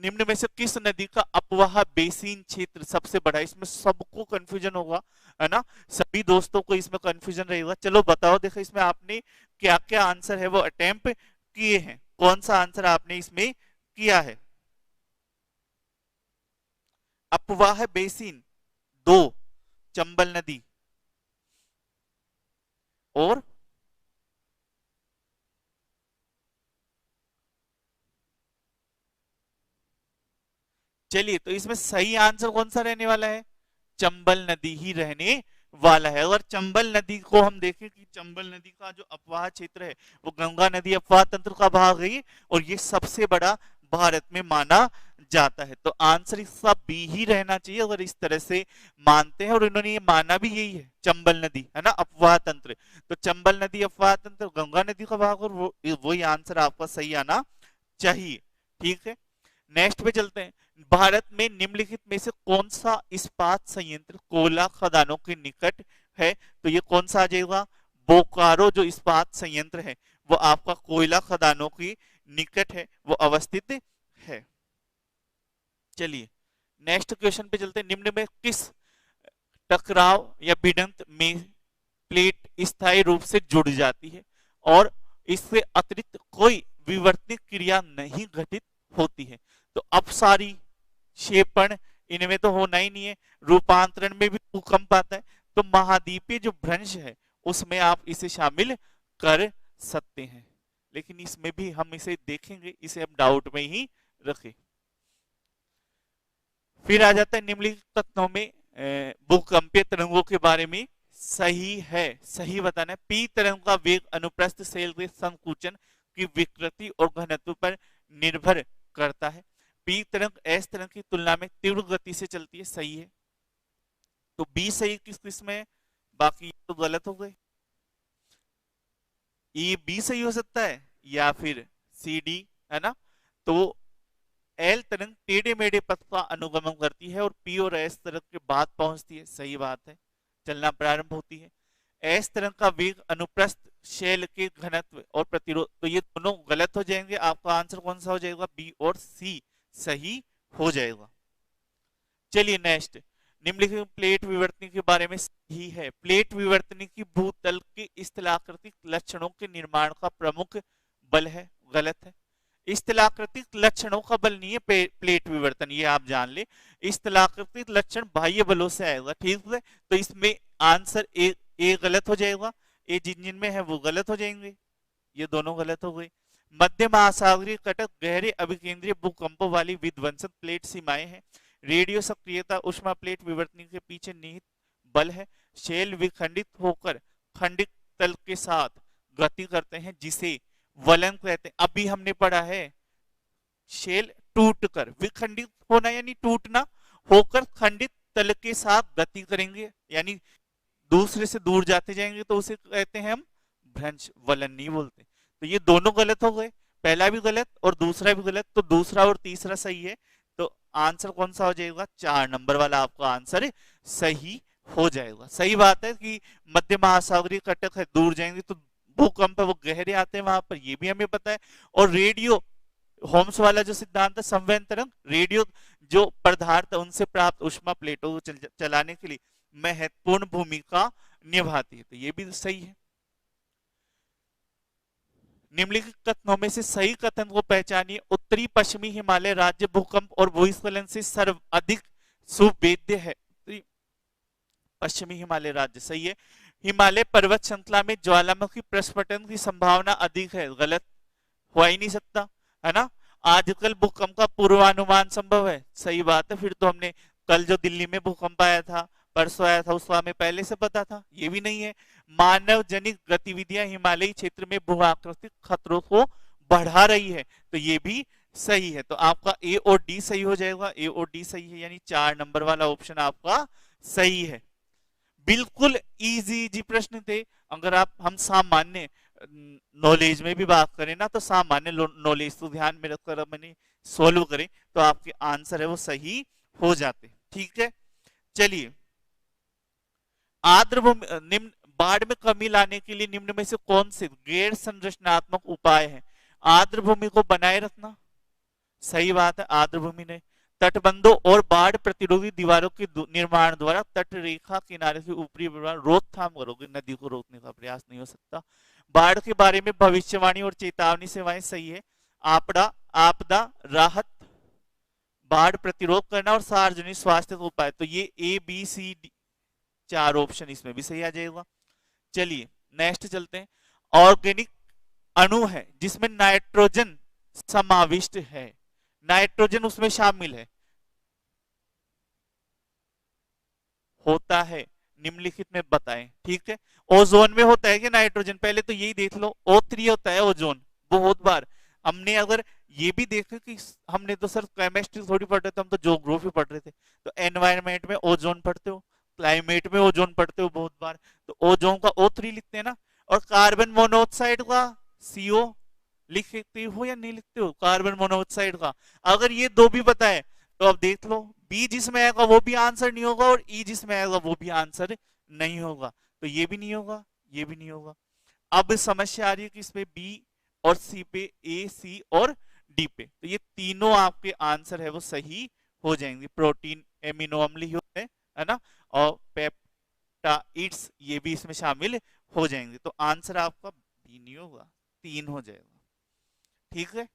निम्न में से किस नदी का अपवाह बेसिन क्षेत्र सबसे बड़ा? इसमें सबको कंफ्यूजन होगा, है ना, सभी दोस्तों को इसमें कंफ्यूजन रहेगा। चलो बताओ, देखो इसमें आपने क्या क्या आंसर है वो अटेम्प्ट किए हैं, कौन सा आंसर आपने इसमें किया है? अपवाह बेसिन 2, चंबल नदी, और चलिए, तो इसमें सही आंसर कौन सा रहने वाला है? चंबल नदी ही रहने वाला है। अगर चंबल नदी को हम देखें कि चंबल नदी का जो अपवाह क्षेत्र है वो गंगा नदी अपवाह तंत्र का भाग है, और ये सबसे बड़ा भारत में माना जाता है। तो आंसर इसका बी ही रहना चाहिए अगर इस तरह से मानते हैं, और इन्होंने ये माना भी यही है, चंबल नदी, है ना, अपवाह तंत्र। तो चंबल नदी अपवाह तंत्र गंगा नदी का भाग, और वही आंसर आपका सही आना चाहिए। ठीक है, नेक्स्ट पे चलते हैं। भारत में निम्नलिखित में से कौन सा इस्पात संयंत्र कोयला खदानों के निकट है? तो ये कौन सा आ जाएगा? बोकारो जो इस्पात संयंत्र है वो आपका कोयला खदानों की निकट है, वो अवस्थित है। चलिए नेक्स्ट क्वेश्चन पे चलते हैं। निम्न में किस टकराव या भिड़ंत में प्लेट स्थायी रूप से जुड़ जाती है और इससे अतिरिक्त कोई विवर्तनिक क्रिया नहीं घटित होती है? तो अपसारी, क्षेपण, इनमें तो होना ही नहीं है। रूपांतरण में भी भूकंप आता है। तो महाद्वीपीय जो भ्रंश है उसमें आप इसे शामिल कर सकते हैं, लेकिन इसमें भी हम इसे देखेंगे, इसे हम डाउट में ही रखें। फिर आ जाता है निम्नलिखित तत्वों में भूकंपीय तरंगों के बारे में सही है, सही बताना है। पी तरंग का वेग अनुप्रस्थ सेल के संकुचन की विकृति और घनत्व पर निर्भर करता है। पी तरंग एस तरंग की तुलना में तीव्र गति से चलती है, सही है। तो बी सही किस किस में है, बाकी तो गलत हो गए। ये बी सही हो सकता है या फिर सी डी, है ना। तो एल तरंग टेढ़े मेढ़े पथ का अनुगमन करती है और पी और एस तरंग के बाद पहुंचती है, सही बात है, चलना प्रारंभ होती है। एस तरंग का वेग अनुप्रस्थ शैल के घनत्व और प्रतिरोध, तो ये दोनों गलत हो जाएंगे। आपका आंसर कौन सा हो जाएगा, बी और सी सही हो जाएगा। चलिए नेक्स्ट, निम्नलिखित प्लेट विवर्तनी के बारे में सही है। प्लेट विवर्तनी की भूतल के स्थलाकृतिक लक्षणों के निर्माण का प्रमुख बल है, गलत है। स्थलाकृतिक लक्षणों का बल नहीं है प्लेट विवर्तन, ये आप जान ले। स्थलाकृतिक लक्षण बाह्य बलों से आएगा, ठीक है। तो इसमें आंसर ए गलत हो जाएगा, ए जिन जिन में है वो गलत हो जाएंगे, ये दोनों गलत हो गए। मध्य महासागरीय कटक गहरे अभिकेंद्रीय भूकंपों वाली विध्वंसक प्लेट सीमाएं हैं। रेडियो सक्रियता उष्मा प्लेट विवर्तनी के पीछे निहित बल है। शेल विखंडित होकर खंडित तल के साथ गति करते हैं, जिसे वलन कहते हैं। अभी हमने पढ़ा है शेल टूटकर, विखंडित होना यानी टूटना, होकर खंडित तल के साथ गति करेंगे यानी दूसरे से दूर जाते जाएंगे, तो उसे कहते हैं हम भ्रंश, वलन नहीं बोलते। तो ये दोनों गलत हो गए, पहला भी गलत और दूसरा भी गलत, तो दूसरा और तीसरा सही है। तो आंसर कौन सा हो जाएगा, 4 नंबर वाला आपका आंसर सही हो जाएगा। सही बात है कि मध्य महासागरीय कटक है, दूर जाएंगे तो भूकंप है वो गहरे आते हैं वहां पर, ये भी हमें पता है। और रेडियो होम्स वाला जो सिद्धांत है संवहन तरंग, रेडियो जो पदार्थ है उनसे प्राप्त उष्मा प्लेटों को चलाने के लिए महत्वपूर्ण भूमिका निभाती है, तो ये भी सही है। निम्नलिखित कथनों में से सही कथन को पहचानिए। उत्तरी पश्चिमी हिमालय राज्य भूकंप और भूस्खलन से सर्वाधिक सुवेद्य है। पश्चिमी हिमालय राज्य सही है। हिमालय पर्वत श्रृंखला में ज्वालामुखी प्रस्फुटन की संभावना अधिक है, गलत, हो ही नहीं सकता, है ना। आजकल भूकंप का पूर्वानुमान संभव है, सही बात है। फिर तो हमने कल जो दिल्ली में भूकंप आया था, परसों आया था, उसको हमें पहले से पता था, ये भी नहीं है। मानव जनित गतिविधियां हिमालयी क्षेत्र में भूआकृतिक खतरों को बढ़ा रही है, तो ये भी सही है। तो आपका ए और डी सही हो जाएगा, ए और डी सही है, यानी 4 नंबर वाला ऑप्शन आपका सही है। बिल्कुल इजी प्रश्न थे। अगर आप हम सामान्य नॉलेज में भी बात करें ना, तो सामान्य नॉलेज तो ध्यान में रखकर मैंने सोल्व करें तो आपके आंसर है वो सही हो जाते, ठीक है। चलिए, आर्द्र भूमि निम्न बाढ़ में कमी लाने के लिए निम्न में से कौन से गैर संरचनात्मक उपाय है। आर्द्र भूमि को बनाए रखना, सही बात है, आर्द्र भूमि ने तटबंधों और बाढ़ प्रतिरोधी दीवारों के निर्माण द्वारा तट रेखा किनारे के ऊपरी रोकथाम करोगे, नदी को रोकने का प्रयास नहीं हो सकता। बाढ़ के बारे में भविष्यवाणी और चेतावनी सेवाएं, सही है। आपदा राहत, बाढ़ प्रतिरोध करना और सार्वजनिक स्वास्थ्य का उपाय, तो ये A B C D 4 option इसमें भी सही आ जाएगा। चलिए नेक्स्ट चलते हैं। ऑर्गेनिक अणु है जिसमें नाइट्रोजन समाविष्ट है, नाइट्रोजन उसमें शामिल है, होता है, निम्नलिखित में बताएं, ठीक है। ओजोन में होता है कि नाइट्रोजन, पहले तो यही देख लो। O3 होता है ओजोन, बहुत बार हमने अगर ये भी देखा कि हमने तो सर केमिस्ट्री थोड़ी पढ़ रहे थे, हम तो ज्योग्राफी पढ़ रहे थे। तो एनवायरमेंट में ओजोन पढ़ते हो, क्लाइमेट में ओजोन पढ़ते हो बहुत बार, तो ओजोन का O3 लिखते हैं ना। और कार्बन मोनोऑक्साइड का CO लिखते हो या नहीं लिखते हो, कार्बन मोनोऑक्साइड का। अगर ये दो भी पता है तो अब देख लो, बी जिसमें आएगा वो भी आंसर नहीं होगा और ई जिसमें आएगा वो भी आंसर नहीं होगा, तो ये भी नहीं होगा, ये भी नहीं होगा। अब समस्या आ रही है कि इसमें बी और सी पे, ए सी और डी पे, तो ये तीनों आपके आंसर है वो सही हो जाएंगे। प्रोटीन, एमिनो अम्ल ही होते हैं, है ना, और पेप्टाइड्स ये भी इसमें शामिल हो जाएंगे, तो आंसर आपका बी नहीं होगा, 3 हो जाएगा, ठीक है।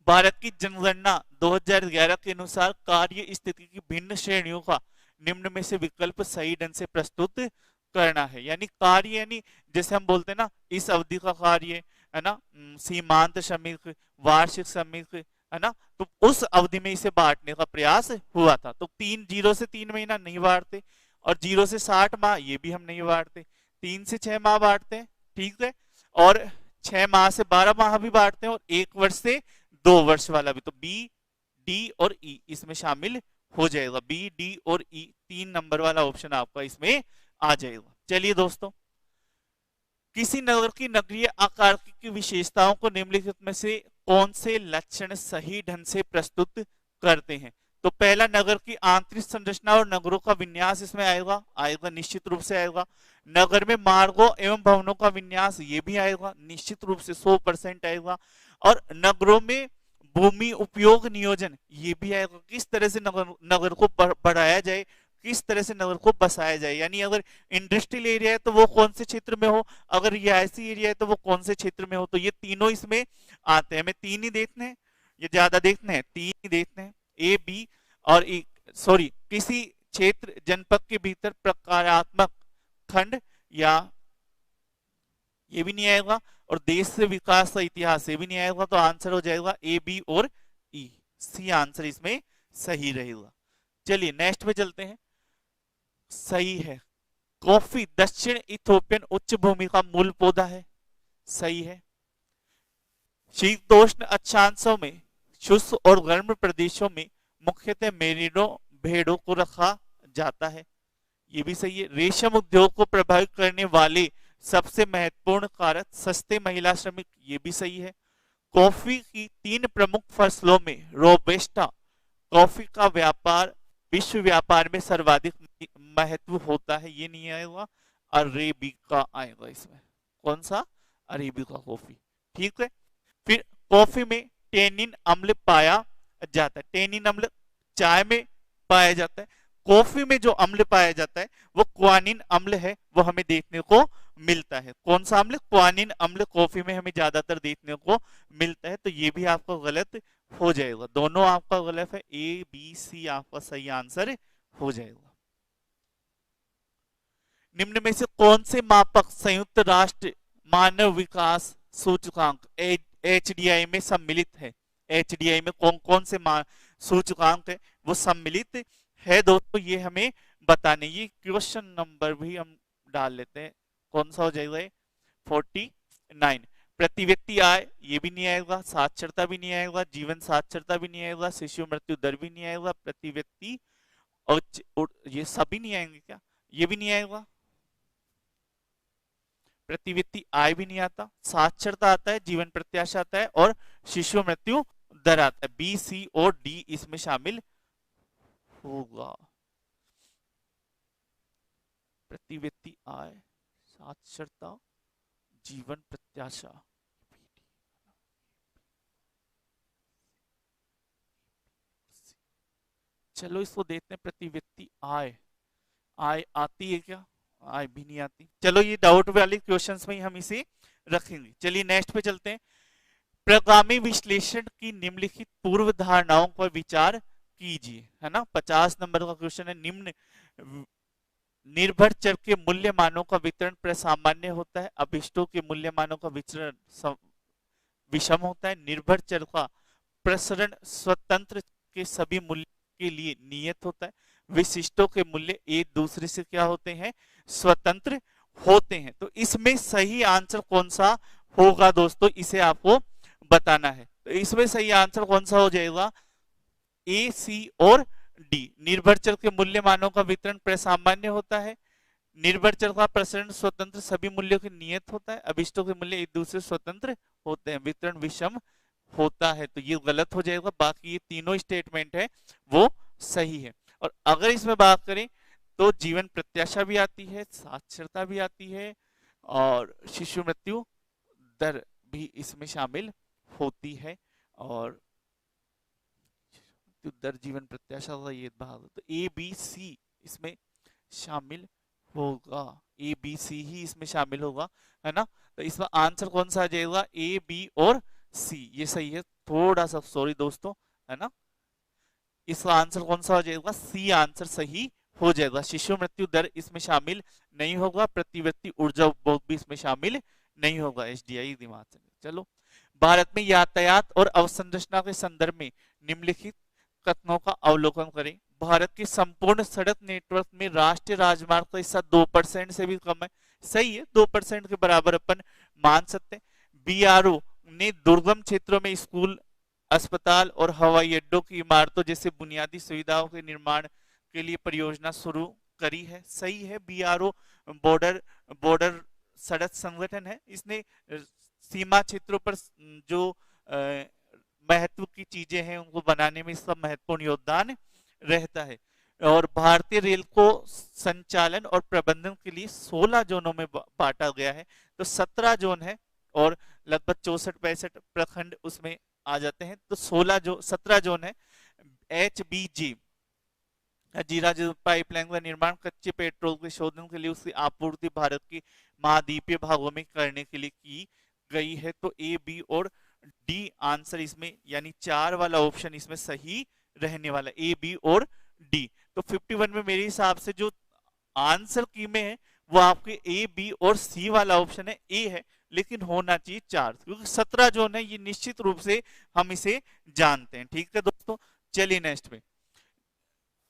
भारत की जनगणना 2011 के अनुसार कार्य स्थिति की भिन्न श्रेणियों का निम्न में से विकल्प सही ढंग से प्रस्तुत करना है। यानी कार्य, यानी जैसे हम बोलते हैं ना इस अवधि का कार्य, है ना, सीमांत श्रमिक, वार्षिक श्रमिक, है ना, तो उस अवधि में इसे बांटने का प्रयास हुआ था। तो 0 से 3 महीना नहीं बांटते, और 0 से 60 माह ये भी हम नहीं बांटते, 3 से 6 माह बांटते हैं, ठीक है। और 6 माह से 12 माह भी बांटते हैं, और 1 वर्ष से 2 वर्ष वाला भी, तो बी, डी और ई इसमें शामिल हो जाएगा। बी, डी और ई 3 नंबर वाला ऑप्शन आपका इसमें आ जाएगा। चलिए दोस्तों, किसी नगर की नगरीय आकार की विशेषताओं को निम्नलिखित में से कौन से लक्षण सही ढंग से प्रस्तुत करते हैं? तो पहला, नगर की आंतरिक संरचना और नगरों का विन्यास इसमें आएगा, आएगा निश्चित रूप से आएगा। नगर में मार्गों एवं भवनों का विन्यास, ये भी आएगा निश्चित रूप से 100% आएगा। और नगरों में भूमि उपयोग नियोजन, ये भी आएगा, किस तरह से नगर को बढ़ाया जाए, किस तरह से नगर को बसाया जाए। यानी अगर इंडस्ट्रियल एरिया है तो वो कौन से क्षेत्र में हो, अगर रिहायशी एरिया है तो वो कौन से क्षेत्र में हो। तो ये तीनों इसमें आते हैं। हमें 3 ही देखने हैं, ये ज्यादा देखने हैं, 3 ही देखने हैं, ए, बी और ई। सॉरी, किसी क्षेत्र जनपद के भीतर प्रकारात्मक खंड, या ये भी नहीं आएगा। और देश से विकास का इतिहास, ये भी नहीं आएगा। तो आंसर हो जाएगा ए, बी और ई, सी आंसर इसमें सही रहेगा। चलिए नेक्स्ट पे चलते हैं। सही है, कॉफी दक्षिण इथोपियन उच्च भूमि का मूल पौधा है, सही है। शीतोष्ण अक्षांशों में, शुष्क और गर्म प्रदेशों में मुख्यतः मेरिनो भेड़ों को रखा जाता है, ये भी सही है। रेशम उद्योग को प्रभावित करने वाले सबसे महत्वपूर्ण कारक सस्ते महिला श्रमिक, ये भी सही है। कॉफी की 3 प्रमुख फसलों में रोबस्टा कॉफी का व्यापार विश्व व्यापार में सर्वाधिक महत्व होता है, ये नहीं आएगा। अरेबिका आएगा इसमें, कौन सा? अरेबिका कॉफी, ठीक है। फिर कॉफी में टेनिन अम्ल पाया जाता है, टेनिन अम्ल चाय में पाया जाता है। कॉफी में जो अम्ल पाया जाता है वो क्वानिन अम्ल है, वो हमें देखने को मिलता है। कौन सा अम्ल? क्वानिन अम्ल कॉफी में हमें ज्यादातर देखने को मिलता है। तो ये भी आपका गलत हो जाएगा, दोनों आपका गलत है, ए, बी, सी आपका सही आंसर हो जाएगा। निम्न में से कौन से मापक संयुक्त राष्ट्र मानव विकास सूचकांक HDI में सम्मिलित है? HDI में कौन कौन से सूचकांक है वो सम्मिलित है दोस्तों, ये हमें बताने। ये क्वेश्चन नंबर भी हम डाल लेते हैं, कौन सा हो जाएगा? 49। प्रति व्यक्ति आय, ये भी नहीं आएगा। साक्षरता भी नहीं आएगा, जीवन साक्षरता भी नहीं आएगा, शिशु मृत्यु दर भी नहीं आएगा, प्रति व्यक्ति और ये सभी नहीं आएंगे क्या? ये भी नहीं आएगा। प्रति व्यक्ति आय भी नहीं आता, साक्षरता आता है, जीवन प्रत्याशा आता है और शिशु मृत्यु दर आता है। बी, सी और डी इसमें शामिल होगा। प्रति व्यक्ति आय, साक्षरता, जीवन प्रत्याशा, चलो इसको देखते हैं। प्रति व्यक्ति आय, आय आती है क्या? आय भी नहीं आती। चलो ये डाउट वाले क्वेश्चंस में ही हम इसे रखेंगे। चलिए नेक्स्ट पे चलते हैं। प्रगामी विश्लेषण की निम्नलिखित पूर्व धारणाओं पर विचार कीजिए, है ना। 50 नंबर का क्वेश्चन है। निम्न निर्भर चर के मूल्य मानों का वितरण प्रसामान्य होता है, अभिष्टों के मूल्य मानों का वितरण विषम होता है। निर्भर चर का प्रसरण स्वतंत्र के सभी मूल्य के लिए नियत होता है। विशिष्टों के मूल्य एक दूसरे से क्या होते हैं? स्वतंत्र होते हैं। तो इसमें सही आंसर कौन सा होगा दोस्तों, इसे आपको बताना है। तो इसमें सही आंसर कौन सा हो जाएगा? ए, सी और डी। निर्भर चर के मूल्य मानों का वितरण प्रसामान्य होता है, निर्भर चर का प्रसरण स्वतंत्र सभी मूल्यों के नियत होता है, अभिष्टों के मूल्य एक दूसरे स्वतंत्र होते हैं, वितरण विषम होता है। तो ये गलत हो जाएगा। बाकी ये तीनों स्टेटमेंट है वो सही है। और अगर इसमें बात करें तो जीवन प्रत्याशा भी आती है, साक्षरता भी आती है और शिशु मृत्यु दर भी इसमें शामिल होती है। और दर, जीवन प्रत्याशा का ये भाग, तो ए, बी, सी इसमें शामिल होगा। ए, बी, सी ही इसमें शामिल होगा, है ना। तो इसमें आंसर कौन सा आ जाएगा? ए, बी और सी, ये सही है। थोड़ा सा सॉरी दोस्तों, है ना। इसका आंसर कौन सा हो जाएगा? सी आंसर सही हो जाएगा। शिशु मृत्यु दर इसमें शामिल नहीं होगा, प्रति व्यक्ति ऊर्जा उपभोग भी इसमें शामिल नहीं होगा। HDI दिमाग से। चलो, भारत में यातायात और अवसंरचना के संदर्भ में निम्नलिखित कथनों का अवलोकन करें। भारत के संपूर्ण सड़क नेटवर्क में राष्ट्रीय राजमार्ग का हिस्सा 2% से भी कम है, सही है। 2% के बराबर अपन मान सकते हैं। BRO ने दुर्गम क्षेत्रों में स्कूल अस्पताल और हवाई अड्डों की इमारतों जैसे बुनियादी सुविधाओं के निर्माण के लिए परियोजना शुरू करी है। सही है। बीआरओ बॉर्डर बॉर्डर सड़क संगठन है, इसने सीमा क्षेत्रों पर जो महत्व की चीजें हैं उनको बनाने में इसका महत्वपूर्ण योगदान रहता है। और भारतीय रेल को संचालन और प्रबंधन के लिए 16 जोनों में बांटा गया है। तो 17 जोन है और लगभग 64-65 प्रखंड उसमें आ जाते हैं। तो 17 जोन है। HBG जीरा जो पाइपलाइन का निर्माण कच्चे पेट्रोल के शोधन के लिए उसकी आपूर्ति भारत की महाद्वीपीय भागों में करने के लिए की गई है। तो ए, बी और डी आंसर इसमें, यानी 4 वाला ऑप्शन इसमें सही रहने वाला, ए, बी और डी। तो 51 में मेरे हिसाब से जो आंसर की में है वो आपके ए, बी और सी वाला ऑप्शन है, ए है, लेकिन होना चाहिए 4, क्योंकि 17 जो है ये निश्चित रूप से हम इसे जानते हैं। ठीक है दोस्तों, चलिए नेक्स्ट में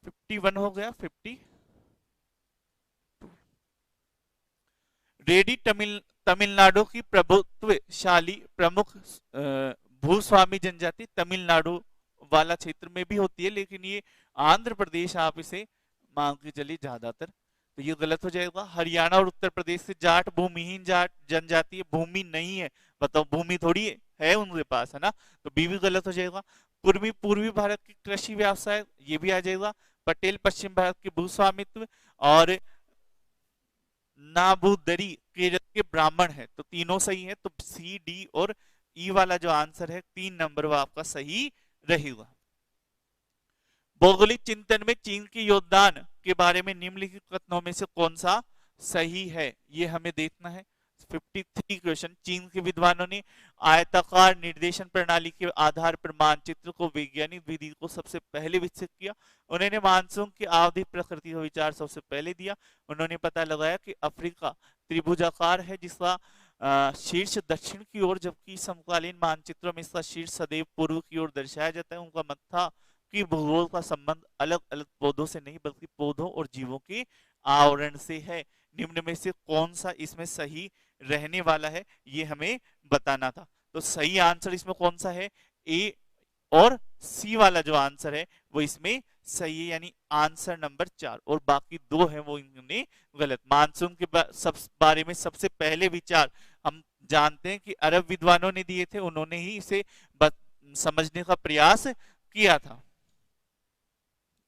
51 हो गया। 50 रेडी तमिलनाडु की प्रभुत्वशाली प्रमुख भूस्वामी जनजाति तमिलनाडु वाला क्षेत्र में भी होती है, लेकिन ये आंध्र प्रदेश आप इसे मान के चलिए ज्यादातर, तो ये गलत हो जाएगा। हरियाणा और उत्तर प्रदेश से जाट भूमिहीन जाट जनजाति है, भूमि नहीं है, बताओ भूमि थोड़ी है उनके पास, है ना, तो बी भी गलत हो जाएगा। पूर्वी पूर्वी भारत की कृषि व्यवसाय, ये भी आ जाएगा। पटेल पश्चिम भारत के भूस्वामित्व, और नाबूदरी केरल के ब्राह्मण है, तो तीनों सही है। तो सी, डी और ई वाला जो आंसर है 3 नंबर वो आपका सही रहेगा। भौगोलिक चिंतन में चीन के योगदान के बारे में निम्नलिखित कथनों में से कौन सा सही है, ये हमें देखना है। 53 क्वेश्चन। चीन के विद्वानों ने आयताकार निर्देशन प्रणाली के आधार पर मानचित्र को वैज्ञानिक विधि को सबसे पहले विकसित किया। उन्होंने मानसून की आवधिक प्रकृति का विचार सबसे पहले दिया। उन्होंने पता लगाया कि अफ्रीका त्रिभुजाकार है जिसका शीर्ष दक्षिण की ओर, जबकि समकालीन मानचित्रों में इसका शीर्ष सदैव पूर्व की ओर दर्शाया जाता है। उनका मत था कि भूगोल का संबंध अलग अलग पौधों से नहीं बल्कि पौधों और जीवों के आवरण से है। निम्न में से कौन सा इसमें सही रहने वाला है, ये हमें बताना था। तो सही आंसर इसमें कौन सा है, ए और सी वाला जो आंसर है वो इसमें सही है, यानी आंसर नंबर 4, और बाकी 2 है वो इन्होंने गलत। मानसून के बारे में सबसे पहले विचार हम जानते हैं कि अरब विद्वानों ने दिए थे, उन्होंने ही इसे समझने का प्रयास किया था।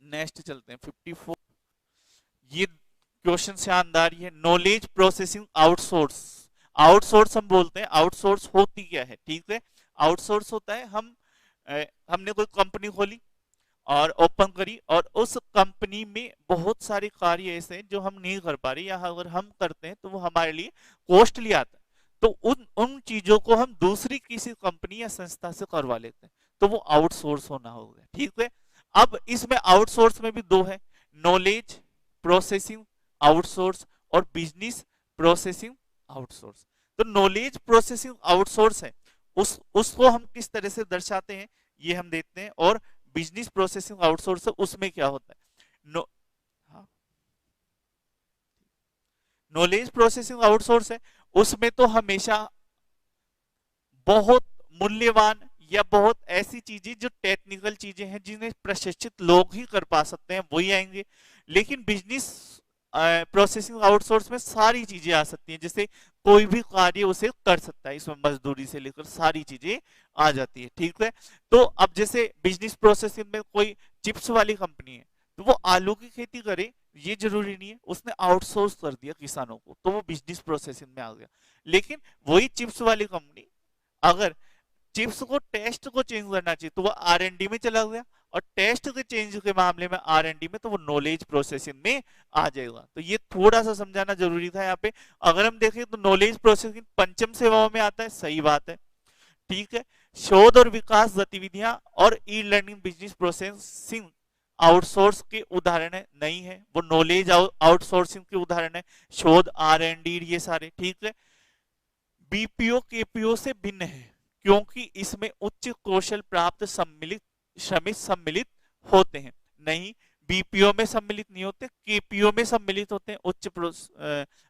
नेक्स्ट चलते हैं 54। ये क्वेश्चन शानदार है। नॉलेज प्रोसेसिंग आउटसोर्स, आउटसोर्स हम बोलते हैं, आउटसोर्स होती क्या है, ठीक है। आउटसोर्स होता है हमने कोई कंपनी खोली और ओपन करी, और उस कंपनी में बहुत सारे कार्य ऐसे हैं जो हम नहीं कर पा रहे, या अगर हम करते हैं तो वो हमारे लिए कॉस्टली आता है, तो उन चीजों को हम दूसरी किसी कंपनी या संस्था से करवा लेते हैं, तो वो आउटसोर्स होना होगा, ठीक है। अब इसमें आउटसोर्स में भी 2 है, नॉलेज प्रोसेसिंग आउटसोर्स और बिजनेस प्रोसेसिंग आउटसोर्स। तो नॉलेज प्रोसेसिंग आउटसोर्स है, उसको हम किस तरह से दर्शाते हैं ये हम देखते हैं, और बिजनेस प्रोसेसिंग आउटसोर्स उसमें क्या होता है। नॉलेज प्रोसेसिंग आउटसोर्स है, उसमें तो हमेशा बहुत मूल्यवान या बहुत ऐसी चीजें जो टेक्निकल चीजें हैं जिन्हें प्रशिक्षित लोग ही कर पा सकते हैं वही आएंगे। लेकिन बिजनेस प्रोसेसिंग आउटसोर्स में सारी चीजें आ सकती हैं, जैसे कोई भी कार्य उसे कर सकता है, इसमें मजदूरी से लेकर सारी चीजें आ जाती है, ठीक है। तो अब जैसे बिजनेस प्रोसेसिंग में कोई चिप्स वाली कंपनी है, तो वो आलू की खेती करे ये जरूरी नहीं है, उसने आउटसोर्स कर दिया किसानों को, तो वो बिजनेस प्रोसेसिंग में आ गया। लेकिन वही चिप्स वाली कंपनी अगर चिप्स को टेस्ट को चेंज करना चाहिए तो वो R&D में चला गया, और टेस्ट के चेंज के मामले में R&D में, तो वो नॉलेज प्रोसेसिंग में आ जाएगा। तो ये थोड़ा सा समझाना जरूरी था यहाँ पे। अगर हम देखें तो नॉलेज प्रोसेसिंग पंचम सेवाओं में आता है, सही बात है, ठीक है। शोध और विकास गतिविधियां और e learning business processing outsource के उदाहरण है, नहीं है, वो नॉलेज आउटसोर्सिंग के उदाहरण है, शोध R&D ये सारे, ठीक है। बीपीओ केपीओ से भिन्न है क्योंकि इसमें उच्च कौशल प्राप्त श्रमिक सम्मिलित होते हैं। नहीं, बीपीओ में सम्मिलित नहीं होते, केपीओ में सम्मिलित होते हैं, उच्च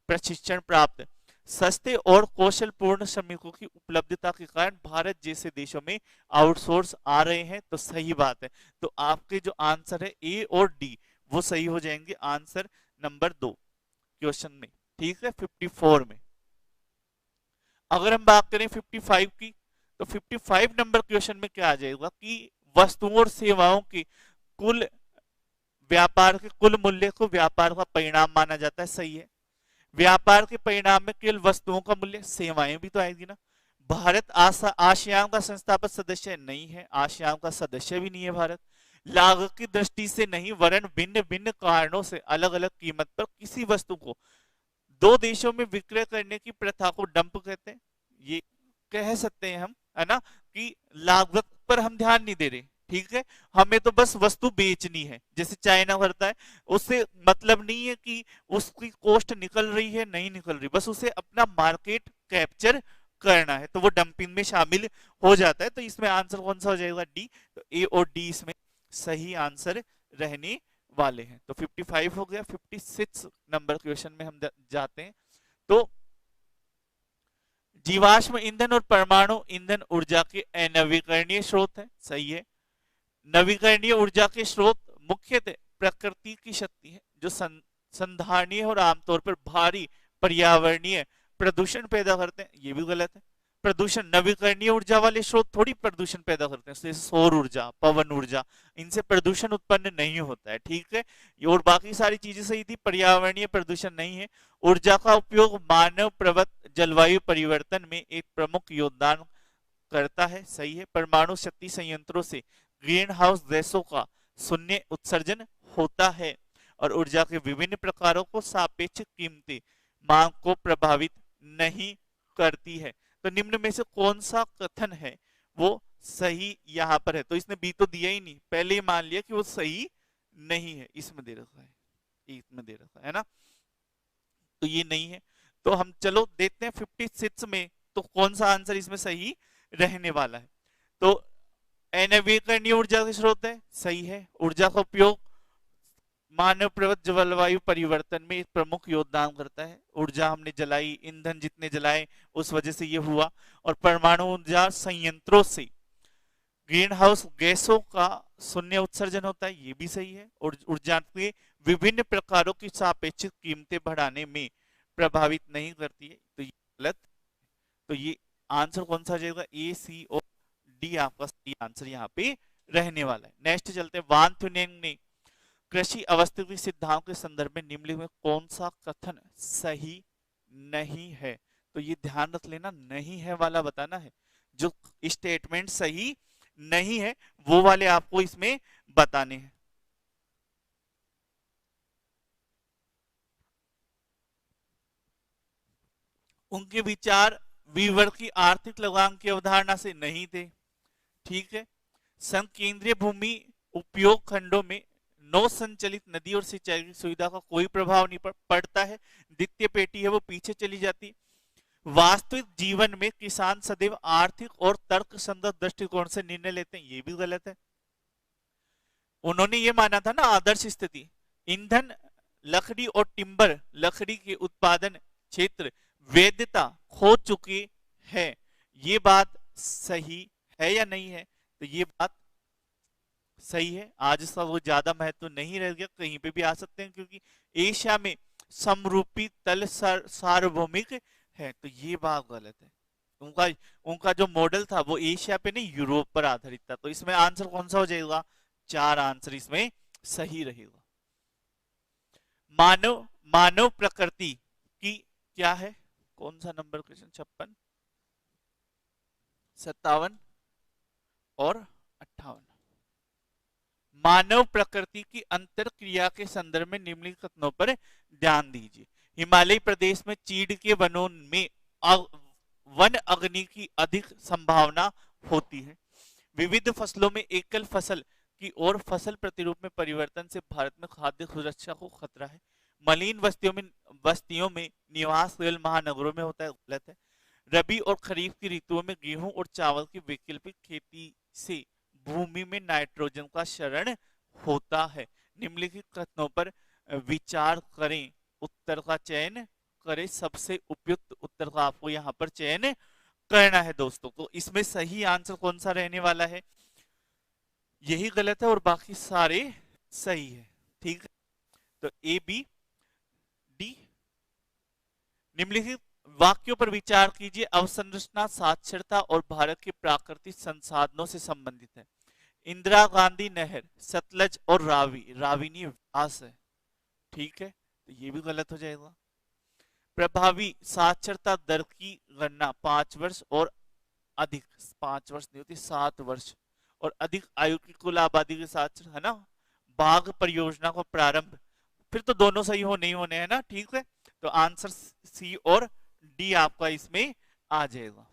प्रशिक्षण प्राप्त सस्ते और कौशलपूर्ण श्रमिकों की उपलब्धता के कारण भारत जैसे देशों में आउटसोर्स आ रहे हैं, तो सही बात है। तो आपके जो आंसर है ए और डी वो सही हो जाएंगे आंसर नंबर 2 क्वेश्चन में, ठीक है। 54 में अगर हम बात करें 55 की, तो 55 नंबर क्वेश्चन में क्या आ जाएगा कि वस्तुओं और सेवाओं के कुल व्यापार के कुल मूल्य को व्यापार का परिणाम माना जाता है, सही है। व्यापार के परिणाम में केवल वस्तुओं का मूल्य, सेवाएं भी तो आएगी ना। भारत आसियान का संस्थापक सदस्य नहीं है, आसियान का सदस्य भी नहीं है भारत। लागत की दृष्टि से नहीं वरन भिन्न भिन्न कारणों से अलग अलग कीमत पर किसी वस्तु को दो देशों में विक्रय करने की प्रथा को डंप कहते हैं। ये कह सकते हैं हम, है ना, कि लागत पर हम ध्यान नहीं दे रहे, ठीक है, हमें तो बस वस्तु बेचनी है, जैसे चाइना करता है। उससे मतलब नहीं है कि उसकी कॉस्ट निकल रही है नहीं निकल रही, बस उसे अपना मार्केट कैप्चर करना है, तो वो डंपिंग में शामिल हो जाता है। तो इसमें आंसर कौन सा हो जाएगा, डी। तो ए और डी इसमें सही आंसर रहने वाले हैं। तो 55 हो गया। 56 नंबर क्वेश्चन में हम जाते हैं। तो जीवाश्म ईंधन और परमाणु ईंधन ऊर्जा के अनवीकरणीय स्रोत है, सही है। नवीकरणीय ऊर्जा के स्रोत मुख्यतः प्रकृति की शक्ति है जो संधारणीय और आमतौर पर भारी पर्यावरणीय प्रदूषण पैदा करते हैं, ये भी गलत है। प्रदूषण नवीकरणीय ऊर्जा वाले स्रोत थोड़ी प्रदूषण पैदा करते हैं, जैसे सौर ऊर्जा, पवन ऊर्जा, इनसे प्रदूषण उत्पन्न नहीं होता है, ठीक है। और बाकी सारी चीजें सही थी, पर्यावरणीय प्रदूषण नहीं है। ऊर्जा का उपयोग मानव प्रवृत्त जलवायु परिवर्तन में एक प्रमुख योगदान करता है, सही है। परमाणु शक्ति संयंत्रों से ग्रीन हाउस गैसों का शून्य उत्सर्जन होता है और ऊर्जा के विभिन्न प्रकारों को सापेक्षिक कीमतें मांग को प्रभावित नहीं करती है। तो निम्न में से कौन सा कथन है वो सही यहां पर है, तो इसने बी तो दिया ही नहीं, पहले ही मान लिया कि वो सही नहीं है, इसमें दे रखा है, इसमें दे रखा है ना, तो ये नहीं है। तो हम चलो देखते हैं 56 में तो कौन सा आंसर इसमें सही रहने वाला है। तो नवीकरणीय ऊर्जा के स्रोत है, सही है। ऊर्जा का उपयोग मानव प्रवृत्त जलवायु परिवर्तन में एक प्रमुख योगदान करता है। ऊर्जा हमने जलाई, ईंधन जितने जलाए उस वजह से ये हुआ। और परमाणु ऊर्जा संयंत्रों से ग्रीन हाउस गैसों का शून्य उत्सर्जन होता है, ये भी सही है। और ऊर्जा के विभिन्न प्रकारों की सापेक्षिक कीमतें बढ़ाने में प्रभावित नहीं करती है, तो ये गलत। तो ये आंसर कौन सा हो जाएगा, ए, सी और डी आपका सही आंसर यहाँ पे रहने वाला है। नेक्स्ट चलते हैं। वान थुनेंग ने कृषि अवस्थिति सिद्धांत के संदर्भ में निम्नलिखित में कौन सा कथन सही नहीं है, तो ये ध्यान रख लेना, नहीं है वाला बताना है। जो स्टेटमेंट सही नहीं है वो वाले आपको इसमें बताने हैं। उनके विचार वीवर की आर्थिक लगान की अवधारणा से नहीं थे, ठीक है। संघ केंद्रीय भूमि उपयोग खंडों में नौ संचलित नदी और सिंचाई की सुविधा का कोई प्रभाव नहीं पड़ता है। द्वितीय पेटी है वो पीछे चली जाती। वास्तविक जीवन में किसान सदैव आर्थिक और तर्कसंगत दृष्टिकोण से निर्णय लेते हैं, ये भी गलत है। उन्होंने ये माना था ना आदर्श स्थिति, ईंधन लकड़ी और टिम्बर लकड़ी के उत्पादन क्षेत्र वैधता खो चुकी है, ये बात सही है या नहीं है, तो ये बात सही है। आज इसका वो ज्यादा महत्व नहीं रह गया, कहीं पे भी आ सकते हैं, क्योंकि एशिया में समरूपी तल सार्वभौमिक है, तो ये बात गलत है। उनका उनका जो मॉडल था वो एशिया पे नहीं यूरोप पर आधारित था। तो इसमें आंसर कौन सा हो जाएगा, 4 आंसर इसमें सही रहेगा। मानव मानव प्रकृति की क्या है, कौन सा नंबर क्वेश्चन, 56, 57 और 58। मानव प्रकृति की अंतर क्रिया के संदर्भ में निम्नलिखित कथनों पर ध्यान दीजिए। हिमालय प्रदेश में चीड़ के वनों में वन अग्नि की अधिक संभावना होती है। विविध फसलों में एकल फसल की और फसल प्रतिरूप में परिवर्तन से भारत में खाद्य सुरक्षा को खतरा है। मलिन बस्तियों में निवास केवल महानगरों में होता है, गलत है। रबी और खरीफ की ऋतुओं में गेहूं और चावल की वैकल्पिक खेती से भूमि में नाइट्रोजन का क्षरण होता है। निम्नलिखित कथनों पर विचार करें, उत्तर का चयन करे सबसे उपयुक्त उत्तर का आपको यहाँ पर चयन करना है दोस्तों। तो इसमें सही आंसर कौन सा रहने वाला है, यही गलत है और बाकी सारे सही है। ठीक है, तो ए बी डी। निम्नलिखित वाक्यों पर विचार कीजिए। अवसंरचना साक्षरता और भारत के प्राकृतिक संसाधनों से संबंधित है। इंदिरा गांधी नहर, सतलज और रावी, राविनी व्यास है। ठीक है, तो ये भी गलत हो जाएगा। प्रभावी साक्षरता दर की गणना 5 वर्ष और अधिक, 5 वर्ष नहीं होती 7 वर्ष और अधिक आयु की कुल आबादी के साथ, है ना। बाघ परियोजना को प्रारंभ, फिर तो दोनों सही हो नहीं होने, है ना। ठीक है, तो आंसर सी और डी आपका इसमें आ जाएगा।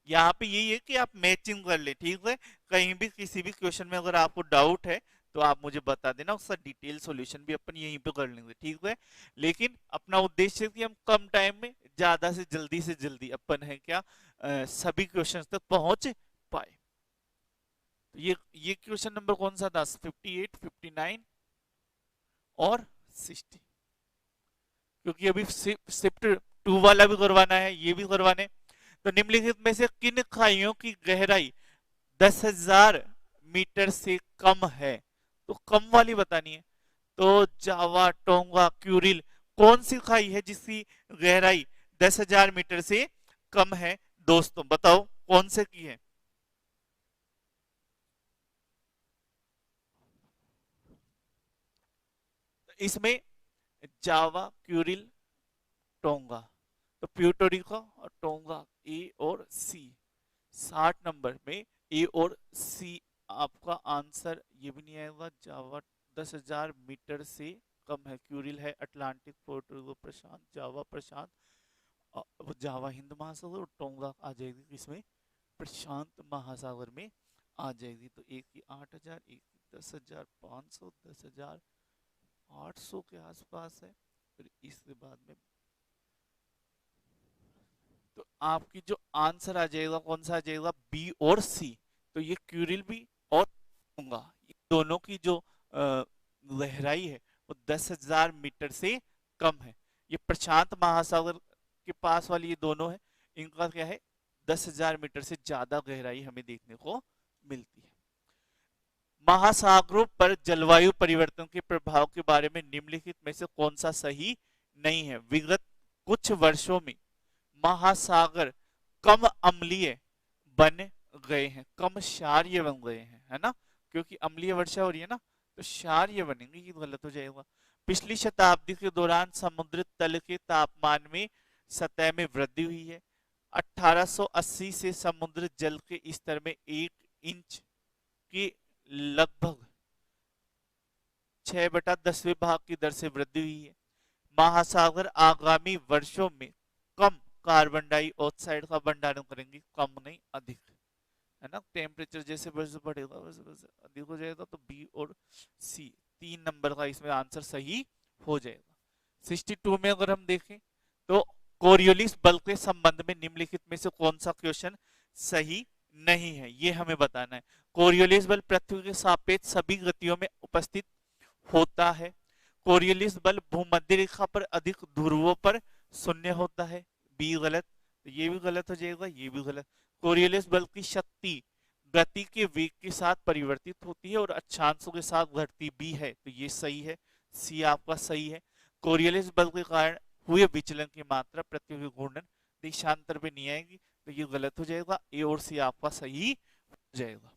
यहाँ पे यही है कि आप मैचिंग कर ले। ठीक है, कहीं भी किसी भी क्वेश्चन में अगर आपको डाउट है तो आप मुझे बता देना, उसका डिटेल सॉल्यूशन भी अपन यहीं पे कर लेंगे। ठीक है, लेकिन अपना उद्देश्य है कि हम कम टाइम में ज्यादा से जल्दी अपन है क्या सभी क्वेश्चंस तक पहुंच पाए। तो ये क्वेश्चन नंबर कौन सा था, 58, 59 और 60, क्योंकि अभी शिफ्ट 2 वाला भी करवाना है, ये भी करवाने। तो निम्नलिखित में से किन खाइयों की गहराई 10,000 मीटर से कम है, तो कम वाली बतानी है। तो जावा, टोंगा, क्यूरिल, कौन सी खाई है जिसकी गहराई 10,000 मीटर से कम है दोस्तों, बताओ कौन से की है। इसमें जावा, क्यूरिल, टोंगा, तो प्यूटोरिको और टोंगा, ए और सी। 60 नंबर में ए और सी आपका आंसर, ये भी नहीं आएगा। जावा 10,000 मीटर से कम है, क्यूरिल है अटलांटिक, प्यूटोरिको प्रशांत, जावा प्रशांत, जावा हिंद महासागर और टोंगा आ जाएगी इसमें प्रशांत महासागर में आ जाएगी। तो एक की 8,000, एक की 10,500, 10,800 के आसपास है। फिर इसके बाद में तो आपकी जो आंसर आ जाएगा कौन सा आ जाएगा, बी और सी। तो ये क्यूरिल भी और टोंगा, ये दोनों की जो गहराई है वो 10,000 मीटर से कम है। ये प्रशांत महासागर के पास वाली ये दोनों है, इनका क्या है 10,000 मीटर से ज्यादा गहराई हमें देखने को मिलती है। महासागरों पर जलवायु परिवर्तन के प्रभाव के बारे में निम्नलिखित में से कौन सा सही नहीं है। विगत कुछ वर्षों में महासागर कम अम्लीय बन गए हैं, कम क्षारीय बन गए हैं, है ना, क्योंकि अम्लीय वर्षा हो रही है ना, तो क्षारीय बनेंगे, ये गलत हो जाएगा। पिछली शताब्दी के दौरान समुद्र तल के तापमान में सतह में वृद्धि हुई है। 1880 से समुद्र जल के स्तर में 1 इंच की लगभग 6/10 भाग की दर से वृद्धि हुई है। महासागर आगामी वर्षों में कम कार्बन डाइऑक्साइड का भंडारण करेंगे, कम नहीं अधिक, है ना। टेम्परेचर जैसे वर्ष बढ़ेगा वैसे अधिक हो जाएगा। तो बी और सी 3 नंबर का इसमें आंसर सही हो जाएगा। 62 में अगर हम देखें तो कोरियोलिस बल के संबंध में निम्नलिखित में से कौन सा क्वेश्चन सही नहीं है, ये हमें बताना है। कोरियोलिस बल पृथ्वी के सापेक्ष सभी गतियों में उपस्थित होता है। कोरियोलिस बल भूमध्य रेखा पर अधिक ध्रुवों पर शून्य होता है, बी गलत। तो ये भी गलत हो जाएगा, ये भी गलत। कोरियोलिस बल की शक्ति गति के वेग के साथ परिवर्तित होती है और अक्षांशों के साथ घटती भी है, तो ये सही है, सी आपका सही है। कोरियोलिस बल के कारण हुए विचलन की मात्रा पृथ्वी के घूर्णन देशांतर पे नहीं आएगी, तो ये गलत हो जाएगा। ए और सी आपका सही हो जाएगा।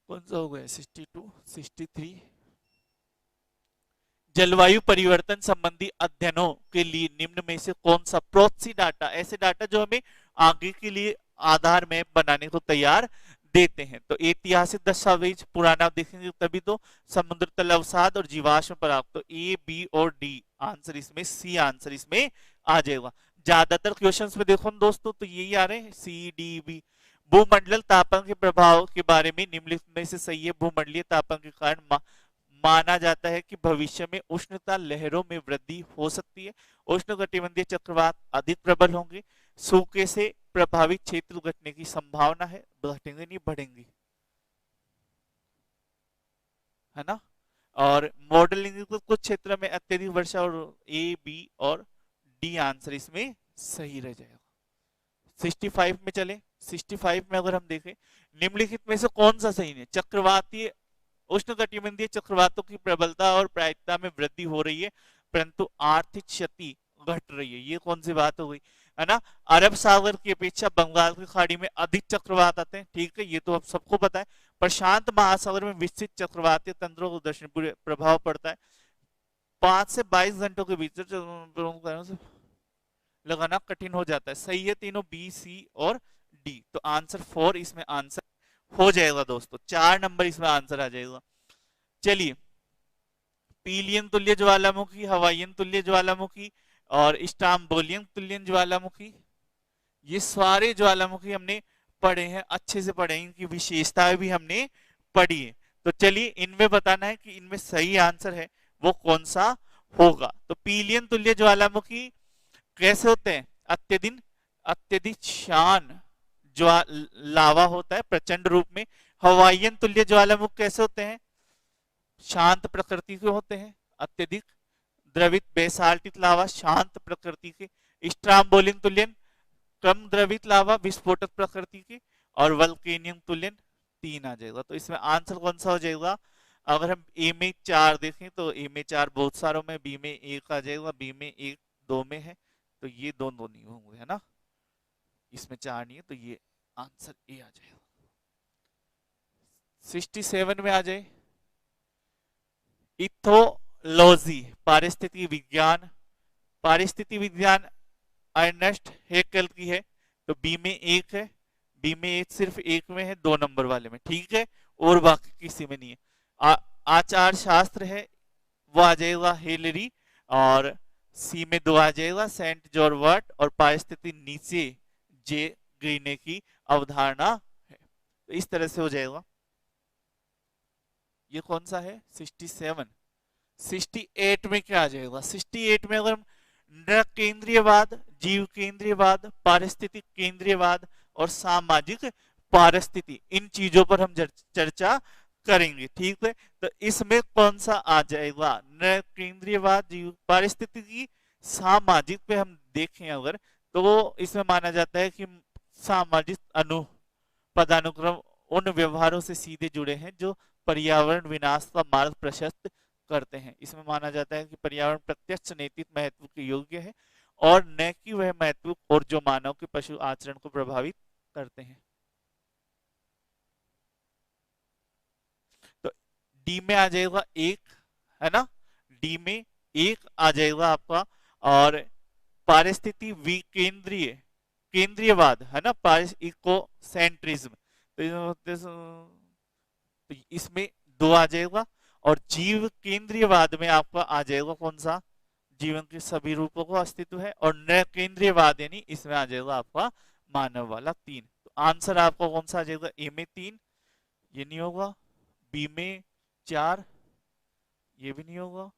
कौन सा हो गया, 62, 63। जलवायु परिवर्तन संबंधी अध्ययनों के लिए निम्न में से कौन सा प्रोक्सी डाटा, ऐसे डाटा जो हमें आगे के लिए आधार मैप बनाने को तैयार देते हैं। तो ऐतिहासिक दस्तावेज पुराना देखेंगे तभी तो, समुद्र तल अवसाद और जीवाश्म पराग, तो ए बी और डी आंसर इसमें, सी आंसर इसमें आ जाएगा। ज्यादातर क्वेश्चंस में देखो दोस्तों तो यही आ रहे हैं, सी डी बी। भूमंडल तापमान के प्रभाव के बारे में निम्नलिखित में से सही है। भूमंडलीय तापमान के कारण माना जाता है कि भविष्य में उष्णता लहरों में वृद्धि हो सकती है। उष्णकटिबंधीय चक्रवात अधिक प्रबल होंगे। सूखे से प्रभावित क्षेत्र घटने की संभावना है, घटेंगे नहीं बढ़ेंगे, है ना। और मॉडलिंग के कुछ क्षेत्र में अत्यधिक वर्षा, और ए, बी और डी आंसर इसमें सही रह जाएगा। 65 में चले। 65 में अगर हम देखें, निम्नलिखित में से कौन सा सही है? चक्रवातीय उष्णकटिबंधीय चक्रवातों की प्रबलता और प्रायिकता में वृद्धि हो रही है, परंतु आर्थिक क्षति घट रही है। ये कौन सी बात हो गई, है ना? अरब सागर की अपेक्षा बंगाल की खाड़ी में अधिक चक्रवात आते हैं, ठीक है, ये तो अब सबको पता है। प्रशांत महासागर में विकसित चक्रवातीय तंत्रों को दक्षिण पूर्व प्रभाव पड़ता है। 5 से 22 घंटों के भीतर लगाना कठिन हो जाता है। सही है तीनों, बी, सी और डी। तो आंसर 4 इसमें आंसर हो जाएगा दोस्तों। 4 नंबर इसमें आंसर आ जाएगा। चलिए, पीलियन तुल्य ज्वालामुखी, हवाईयन तुल्य ज्वालामुखी और स्टाम्बोलियन तुल्य ज्वालामुखी, ये सारे ज्वालामुखी हमने पढ़े हैं, अच्छे से पढ़े हैं, इनकी विशेषताएं भी हमने पढ़ी है। तो चलिए, इनमें बताना है कि इनमें सही आंसर है वो कौन सा होगा। तो पीलियन तुल्य ज्वालामुखी कैसे होते हैं? अत्यधिक अत्यधिक शान लावा होता है प्रचंड रूप में। हवाईयन तुल्य ज्वालामुख कैसे होते हैं? शांत प्रकृति के होते हैं, अत्यधिक द्रवित बेसाल्टिक लावा शांत प्रकृति के। स्ट्राम्बोलिन तुल्यन कम द्रवित लावा विस्फोटक प्रकृति के। और वल्केनियम तुल्यन 3 आ जाएगा। तो इसमें आंसर कौन सा हो जाएगा? अगर हम ए में 4 देखें तो ए में 4 बहुत सारों में, बी में 1 आ जाएगा, बी में 1 2 में है, तो ये दोनों नहीं होंगे, है ना? इसमें 4 नहीं है, तो ये आंसर ए आ जाएगा। 67 में आ जाए, इथोलॉजी पारिस्थितिकी विज्ञान। पारिस्थितिकी विज्ञान अर्नेस्ट हेक्ल की है, तो बी में 1 है, बी में 1 सिर्फ 1 में है, 2 नंबर वाले में, ठीक है, और बाकी किसी में नहीं है। आचार शास्त्र है, वो आ जाएगा हेलरी, और सी में 2 आ जाएगा सेंट जॉर्ज वर्ट, और पारिस्थिति नीचे जे ग्रीने की अवधारणा है। तो इस तरह से हो जाएगा। ये कौन सा है? 67। 68 में क्या आ जाएगा? 68 में अगर नृ केंद्रीयवाद, जीव केंद्रीयवाद, पारिस्थितिक केंद्रीयवाद और सामाजिक पारिस्थिति, इन चीजों पर हम चर्चा करेंगे, ठीक है। तो इसमें कौन सा आ जाएगा? नृ केंद्रीयवाद, जीव पारिस्थितिकी, सामाजिक पे हम देखें अगर, तो इसमें माना जाता है कि सामाजिक पदानुक्रम उन व्यवहारों से सीधे जुड़े हैं जो पर्यावरण विनाश का मार्ग प्रशस्त करते हैं। इसमें माना जाता है कि पर्यावरण प्रत्यक्ष नैतिक महत्व के योग्य है, और न कि वह महत्व और जो मानव के पशु आचरण को प्रभावित करते हैं। तो डी में आ जाएगा 1, है ना? डी में 1 आ जाएगा आपका। और पारिस्थिति विकेंद्रीय केंद्रीयवाद, है ना, इको सेंट्रिज्म, तो इसमें 2 आ जाएगा। और जीव केंद्रीयवाद में आपका आ जाएगा कौन सा? जीवन के सभी रूपों को अस्तित्व है। और नृ केंद्रीयवाद यानी इसमें आ जाएगा आपका मानव वाला 3। तो आंसर आपका कौन सा आ जाएगा? ए में 3, ये नहीं होगा, बी में 4, ये भी नहीं होगा,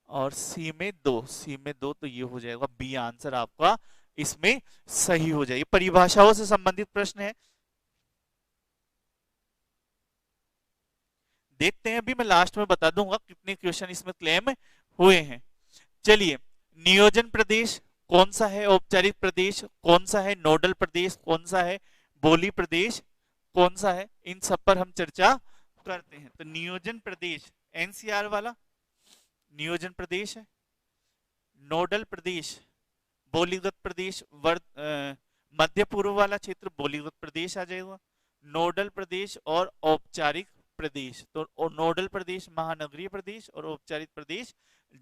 और सी में 2, सी में 2, तो ये हो जाएगा बी आंसर आपका इसमें सही हो जाएगी। परिभाषाओं से संबंधित प्रश्न है, देखते हैं। अभी मैं लास्ट में बता दूंगा कितने क्वेश्चन इसमें क्लेम हुए हैं। चलिए, नियोजन प्रदेश कौन सा है? औपचारिक प्रदेश कौन सा है? नोडल प्रदेश कौन सा है? बोली प्रदेश कौन सा है? इन सब पर हम चर्चा करते हैं। तो नियोजन प्रदेश एनसीआर वाला नियोजन प्रदेश है। नोडल प्रदेश बोलीगत प्रदेश, मध्य पूर्व वाला क्षेत्र बोलीगत प्रदेश आ जाएगा। नोडल प्रदेश और औपचारिक प्रदेश, तो नोडल प्रदेश महानगरीय प्रदेश और औपचारिक प्रदेश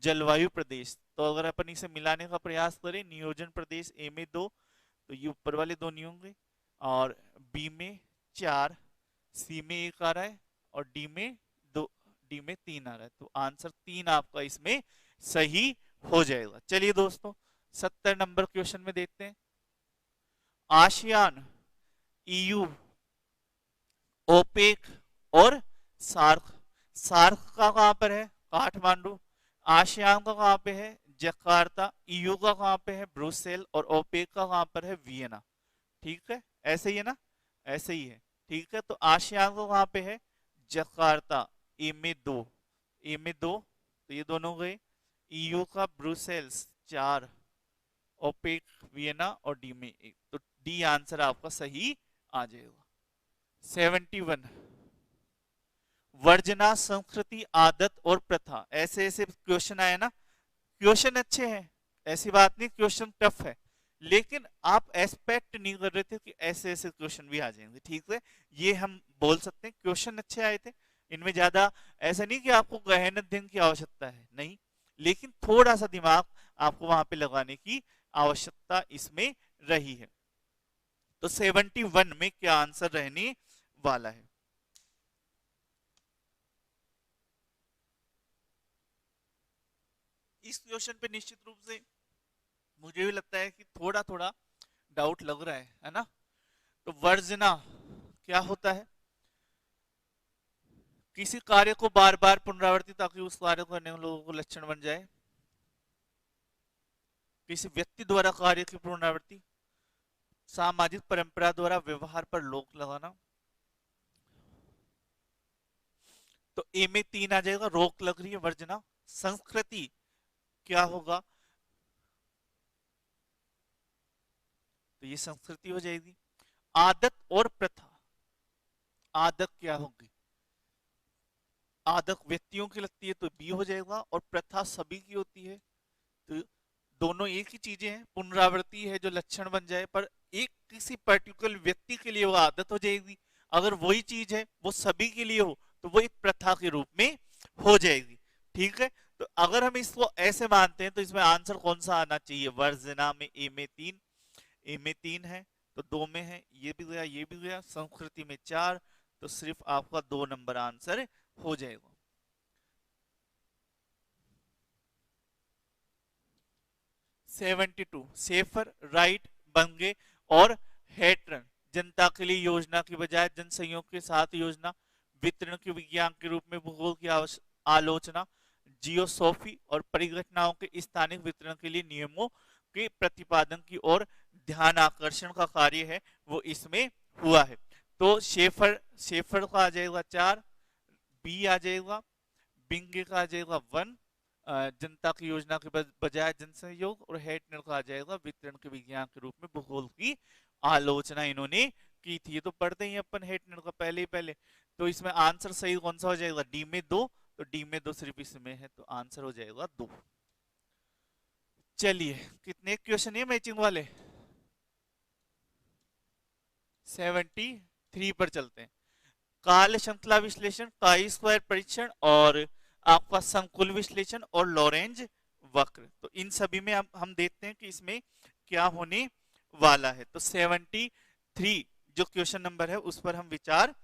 जलवायु प्रदेश। तो अगर अपन इसे मिलाने का प्रयास करें, नियोजन प्रदेश ए में 2, तो ये ऊपर वाले 2 नहीं होंगे, और बी में 4, सी में 1 आ रहा है, और डी में 2, डी में 3 आ रहा है। तो आंसर 3 आपका इसमें सही हो जाएगा। चलिए दोस्तों, 70 नंबर क्वेश्चन में देखते हैं। आसियान, ईयू, ओपेक और सार्क। सार्क का कहां पर है? काठमांडू। आसियान का कहां पे है? जकार्ता। ईयू का कहां पे है? ब्रुसेल। और ओपेक का कहां पर है? वियना। ठीक है, ऐसे ही है ना? ऐसे ही है, ठीक है। तो आसियान का कहां पे है? जकार्ता, ए में 2, ए में 2, तो ये दोनों गए। ईयू का ब्रुसेल्स 4, ओपेक वियना और डी में 1, तो डी आंसर आपका सही आ जाएगा। 71 वर्जना संस्कृति आदत और प्रथा, ऐसे ऐसे क्वेश्चन आए ना, क्वेश्चन अच्छे हैं, ऐसी बात नहीं क्वेश्चन टफ है, लेकिन आप एक्सपेक्ट नहीं कर रहे थे कि ऐसे ऐसे क्वेश्चन भी आ जाएंगे, ठीक है, ये हम बोल सकते हैं क्वेश्चन अच्छे आए थे, इनमें ज्यादा ऐसा नहीं कि आपको गहन अध्ययन की आवश्यकता है, नहीं, लेकिन थोड़ा सा दिमाग आपको वहां पे लगाने की आवश्यकता इसमें रही है। तो 71 में क्या आंसर रहने वाला है? इस क्वेश्चन पे निश्चित रूप से मुझे भी लगता है कि थोड़ा थोड़ा डाउट लग रहा है ना। तो वर्जना क्या होता है? किसी कार्य को बार बार पुनरावृत्ति ताकि उस कार्य को करने वाले लोगों को लक्षण बन जाए। किसी व्यक्ति द्वारा कार्य की पुनरावृत्ति। सामाजिक परंपरा द्वारा व्यवहार पर रोक लगाना। तो ए में 3 आ जाएगा, रोक लग रही है वर्जना। संस्कृति क्या होगा? तो ये संस्कृति हो जाएगी। आदत और प्रथा, आदत क्या होगी? आदत व्यक्तियों की लगती है तो बी हो जाएगा, और प्रथा सभी की होती है, तो दोनों एक ही चीजें हैं। पुनरावृत्ति है जो लक्षण बन जाए, पर एक किसी पर्टिकुलर व्यक्ति के लिए वो आदत हो जाएगी, अगर वही चीज है वो सभी के लिए हो तो वो एक प्रथा के रूप में हो जाएगी, ठीक है। तो अगर हम इसको ऐसे मानते हैं तो इसमें आंसर कौन सा आना चाहिए? वर्जना में ए में 3, ए में 3 है तो 2 में है, ये भी गया ये भी गया। संस्कृति में 4, तो सिर्फ आपका 2 नंबर आंसर हो जाएगा। सेफर राइट बन गए, और हेट्रन जनता के लिए योजना की बजाय जन सहयोग के साथ योजना, वितरण के विज्ञान के रूप में भूगोल की आलोचना, जियोसॉफी और परिघटनाओं के स्थानिक वितरण के लिए नियमों के प्रतिपादन की ओर ध्यान आकर्षण का कार्य है वो इसमें हुआ है। तो शेफर का आ जाएगा 4, बी आ जाएगा, बिंगे का आ जाएगा 1, जनता की योजना के बजाय जन सहयोग, और हेटनर का आ जाएगा वितरण के विज्ञान के रूप में भूगोल की आलोचना इन्होंने की थी। ये तो पढ़ते ही अपन हेटनर का पहले ही पहले। तो इसमें आंसर सही कौन सा हो जाएगा? डी में 2, तो डी में 2 सिर्फ इसमें है, तो आंसर हो जाएगा 2। चलिए कितने क्वेश्चन है मैचिंग वाले? 73 पर चलते हैं। काल श्रृंखला विश्लेषण, काई स्क्वायर परीक्षण, और आपका संकुल विश्लेषण और लॉरेंज वक्र, तो इन सभी में हम देखते हैं कि इसमें क्या होने वाला है। तो 73 जो क्वेश्चन नंबर है उस पर हम विचार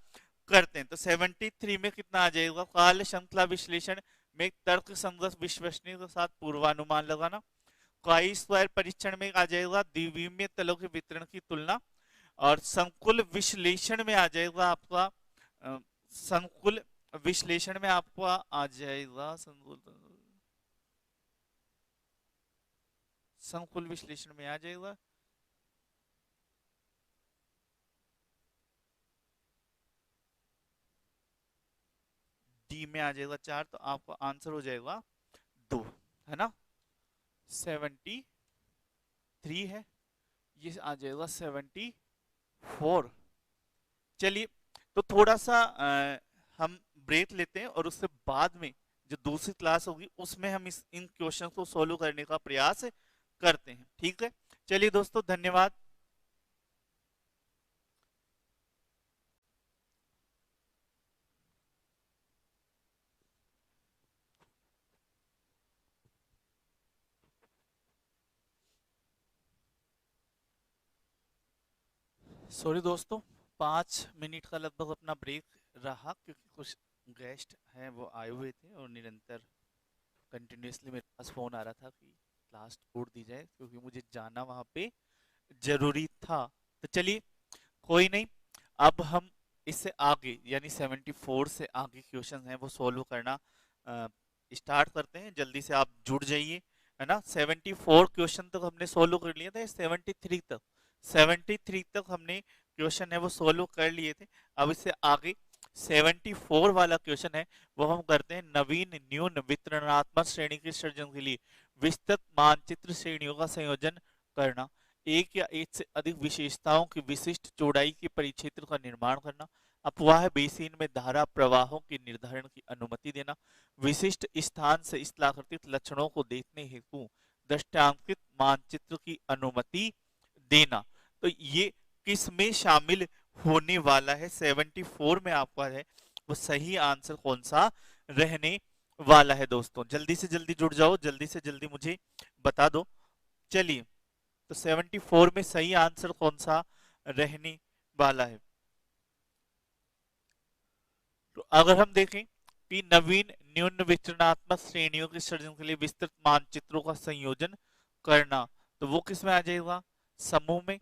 करते हैं। तो 73 में कितना आ जाएगा? काल श्रृंखला विश्लेषण में तर्क संगत विश्वसनीय के साथ पूर्वानुमान लगाना। काई स्क्वायर परीक्षण में आ जाएगा द्विविमीय तलों के वितरण की तुलना, और संकुल विश्लेषण में आ जाएगा आपका संकुल विश्लेषण में आपको आ जाएगा संकुल विश्लेषण में आ जाएगा डी में आ जाएगा 4, तो आपका आंसर हो जाएगा 2, है ना। 73 है, ये आ जाएगा 74। चलिए तो थोड़ा सा हम ब्रेक लेते हैं, और उससे बाद में जो दूसरी क्लास होगी उसमें हम इन क्वेश्चन को सोल्व करने का प्रयास करते हैं, ठीक है। चलिए दोस्तों, धन्यवाद। सॉरी दोस्तों, 5 मिनट का लगभग अपना ब्रेक रहा, क्योंकि कुछ गेस्ट हैं वो आए हुए थे, और निरंतर कंटिन्यूसली मेरे पास फोन आ रहा था कि क्लास छोड़ दी जाए, क्योंकि मुझे जाना वहाँ पे जरूरी था। तो चलिए कोई नहीं, अब हम इससे आगे यानी 74 से आगे क्वेश्चन हैं वो सॉल्व करना स्टार्ट करते हैं। जल्दी से आप जुड़ जाइए, है ना। 74 क्वेश्चन तक हमने सॉल्व कर लिया था, 73 तक हमने क्वेश्चन है वो सॉल्व कर लिए थे। अब इससे आगे 74 वाला क्वेश्चन है वो हम करते हैं, नवीन न्यून वितरणात्मक श्रेणी के सृजन के लिए विस्तृत मानचित्र श्रेणियों का संयोजन करना, एक या एक से अधिक विशेषताओं की विशिष्ट चौड़ाई के परिक्षेत्र का निर्माण करना, अपवाह बेसिन में धारा प्रवाहों के निर्धारण की अनुमति देना, विशिष्ट स्थान से स्थलाकृतिक लक्षणों को देखने हेतु दृष्टांकित मानचित्र की अनुमति देना। तो ये किस में शामिल होने वाला है? 74 में आपका है वो सही आंसर कौन सा रहने वाला है दोस्तों? जल्दी से जल्दी जुड़ जाओ, जल्दी से जल्दी मुझे बता दो। चलिए, तो 74 में सही आंसर कौन सा रहने वाला है? तो अगर हम देखें कि नवीन न्यून वितरणात्मक श्रेणियों के सृजन के लिए विस्तृत मानचित्रों का संयोजन करना, तो वो किस में आ जाएगा? समूह में।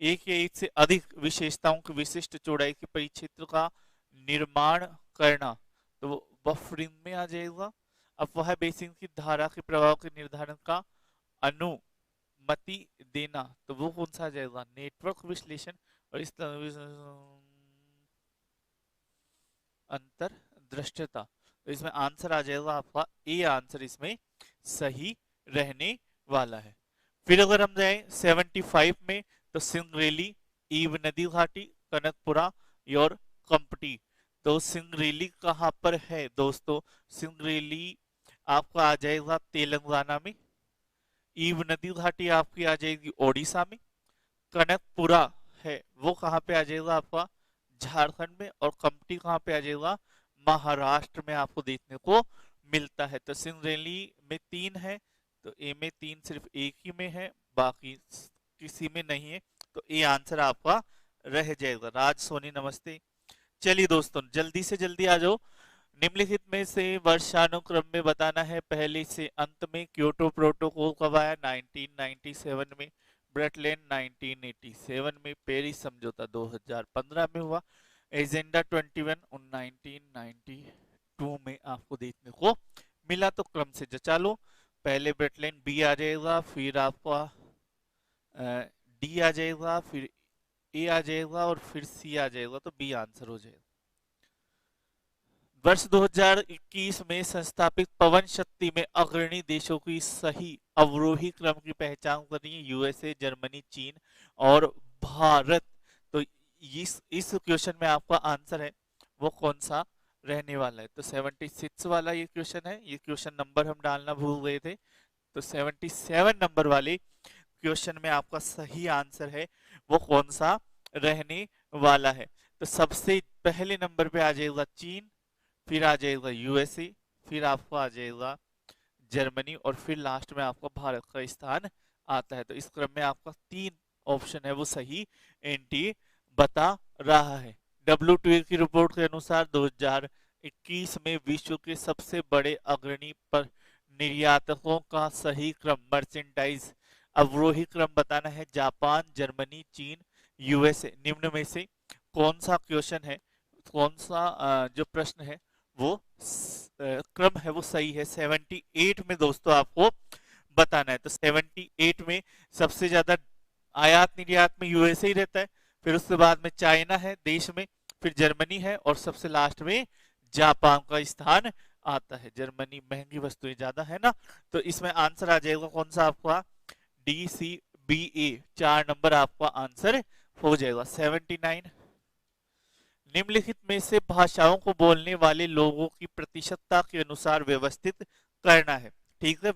एक या एक से अधिक विशेषताओं की विशिष्ट चौड़ाई के परिक्षेत्र का निर्माण करना, तो वो बफरिंग में आ जाएगा। अपवाह बेसिन की धारा के प्रभाव के निर्धारण का अनुमति देना, तो वो कौन सा आ जाएगा? नेटवर्क विश्लेषण। और इस अंतर्दृष्टता, तो इसमें आंसर आ जाएगा आपका ए आंसर इसमें सही रहने वाला है। फिर अगर हम जाएं 75 में, तो सिंगरेली, ईव नदी घाटी, कनकपुरा और कंपटी। तो सिंगरेली कहां पर है दोस्तों? सिंगरेली आपका आ जाएगा तेलंगाना में, ईव नदी घाटी आपकी आ जाएगी ओडिशा में, कनकपुरा है वो कहां पे आ जाएगा आपका? झारखंड में, और कंपटी कहां पे आ जाएगा? महाराष्ट्र में आपको देखने को मिलता है। तो सिंगरेली में 3 है, तो ए में 3 सिर्फ एक ही में है, बाकी किसी में नहीं है, तो ए आंसर आपका रह जाएगा। राज सोनी नमस्ते। चलिए दोस्तों, जल्दी से जल्दी आ जाओ। निम्नलिखित में से वर्षानुक्रम में बताना है पहले से अंत में। क्योटो प्रोटोकॉल कब आया? 1997 में, ब्रेटलैंड 1987 में, पेरिस समझौता 2015 में हुआ, एजेंडा 21 1992 में आपको देखने को मिला। तो क्रम से जचा लो, पहले ब्रेटलैंड बी आ जाएगा, फिर आपका डी आ जाएगा, फिर ए आ जाएगा, और फिर सी आ जाएगा, तो बी आंसर हो जाएगा। वर्ष 2021 में संस्थापित पवन शक्ति में अग्रणी देशों की सही अवरोही क्रम की पहचान करनी है, यूएसए, जर्मनी, चीन और भारत। तो इस क्वेश्चन में आपका आंसर है वो कौन सा रहने वाला है? तो 76 वाला ये क्वेश्चन है, ये क्वेश्चन नंबर हम डालना भूल गए थे। तो 77 नंबर वाले क्वेश्चन में आपका सही आंसर है वो कौन सा रहने वाला है? तो सबसे पहले नंबर पे आ जाएगा चीन, फिर आ जाएगा यूएसए, फिर आपको आ जाएगा जर्मनी, और फिर लास्ट में आपका भारत का स्थान आता है। तो इस क्रम में आपका 3 ऑप्शन है वो सही एनटीए बता रहा है। WTA की रिपोर्ट के अनुसार 2021 में विश्व के सबसे बड़े अग्रणी पर निर्यातकों का सही क्रम मर्चेंडाइज अवरोही क्रम बताना है। जापान, जर्मनी, चीन, यूएसए। निम्न में से कौन सा क्वेश्चन है, कौन सा जो प्रश्न है वो क्रम है वो सही है? 78 में दोस्तों आपको बताना है। तो 78 में सबसे ज्यादा आयात निर्यात में यूएसए ही रहता है, फिर उसके बाद में चाइना है देश में, फिर जर्मनी है, और सबसे लास्ट में जापान का स्थान आता है। जर्मनी महंगी वस्तुएं ज्यादा है ना, तो इसमें आंसर आ जाएगा कौन सा आपका? डी सी बी ए, 4 नंबर आपका आंसर हो जाएगा। 79, निम्नलिखित में से भाषाओं को बोलने वाले लोगों की प्रतिशतता के अनुसार व्यवस्थित करना है। ठीक है,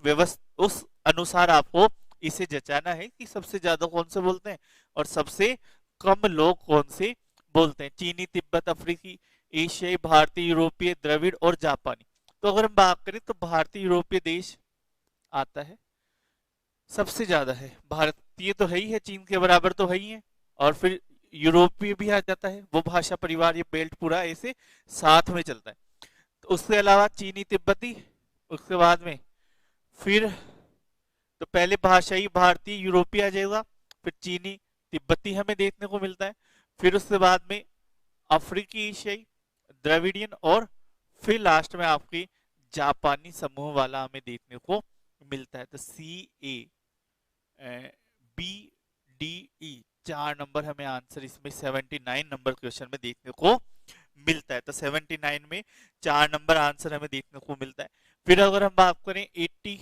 उस अनुसार आपको इसे जचाना है कि सबसे ज्यादा कौन से बोलते हैं और सबसे कम लोग कौन से बोलते हैं। चीनी, तिब्बत, अफ्रीकी, एशियाई, भारतीय, यूरोपीय, द्रविड़ और जापानी। तो अगर हम बात करें तो भारतीय यूरोपीय देश आता है, सबसे ज्यादा है। भारतीय तो है ही है, चीन के बराबर तो है ही है, और फिर यूरोपीय भी आ जाता है। वो भाषा परिवार, ये बेल्ट पूरा ऐसे साथ में चलता है। तो उसके अलावा चीनी, तिब्बती, उसके बाद में फिर तो पहले भाषाई भारतीय यूरोपीय आ जाएगा, फिर चीनी तिब्बती हमें देखने को मिलता है, फिर उसके बाद में अफ्रीकी, एशियाई, द्रविडियन, और फिर लास्ट में आपकी जापानी समूह वाला हमें देखने को मिलता है। तो C A B D E 4 number हमें आंसर इसमें 79 नंबर क्वेश्चन में देखने को मिलता है। तो 79 में 4 नंबर आंसर हमें देखने को मिलता है। फिर अगर हम बात करें 80,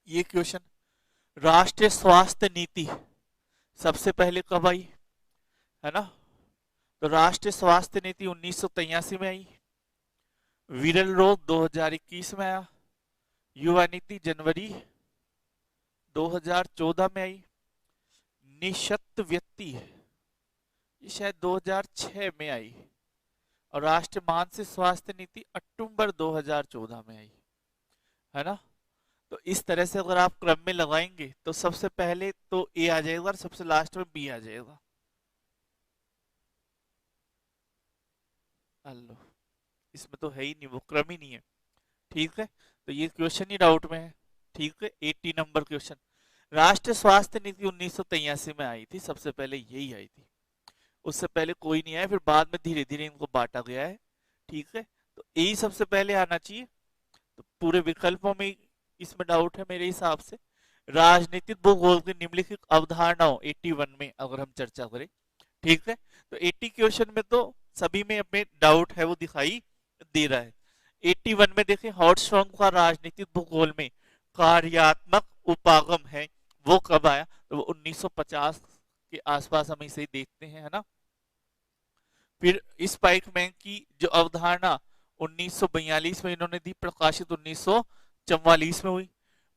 ये क्वेश्चन, राष्ट्रीय स्वास्थ्य नीति सबसे पहले कब आई, है ना? तो राष्ट्रीय स्वास्थ्य नीति 1983 में आई, विरल रोग 2021 में आया, युवा नीति जनवरी 2014 में आई, निशक्त व्यक्ति ये शायद 2006 में आई, और राष्ट्रीय मानसिक स्वास्थ्य नीति अक्टूबर 2014 में आई, है ना? तो इस तरह से अगर आप क्रम में लगाएंगे तो सबसे पहले तो ए आ जाएगा और सबसे लास्ट में बी आ जाएगा। अल्लो, इसमें तो है ही नहीं, वो क्रम ही नहीं है। ठीक है, तो ये क्वेश्चन ही डाउट में है। ठीक है, 80 नंबर क्वेश्चन, राष्ट्रीय स्वास्थ्य नीति 1983 में आई थी, सबसे पहले यही आई थी, उससे पहले कोई नहीं आया, फिर बाद में धीरे धीरे इनको बांटा गया है। ठीक है, तो यही सबसे पहले आना चाहिए। तो पूरे विकल्पों में इसमें डाउट है मेरे हिसाब से। राजनीतिक भूगोल की निम्नलिखित अवधारणाओं 81 में अगर हम चर्चा करें, ठीक है, तो 80 क्वेश्चन में तो सभी में अपने डाउट है वो दिखाई दे रहा है। 81 में देखें, हॉटस्ट्रॉम का राजनीतिक भूगोल में कार्यात्मक उपागम है वो कब आया, तो वो 1950 के आसपास हम इसे देखते हैं, है ना? फिर स्पाइकमैन की जो अवधारणा 1942 में इन्होंने दी, प्रकाशित 1944 में हुई।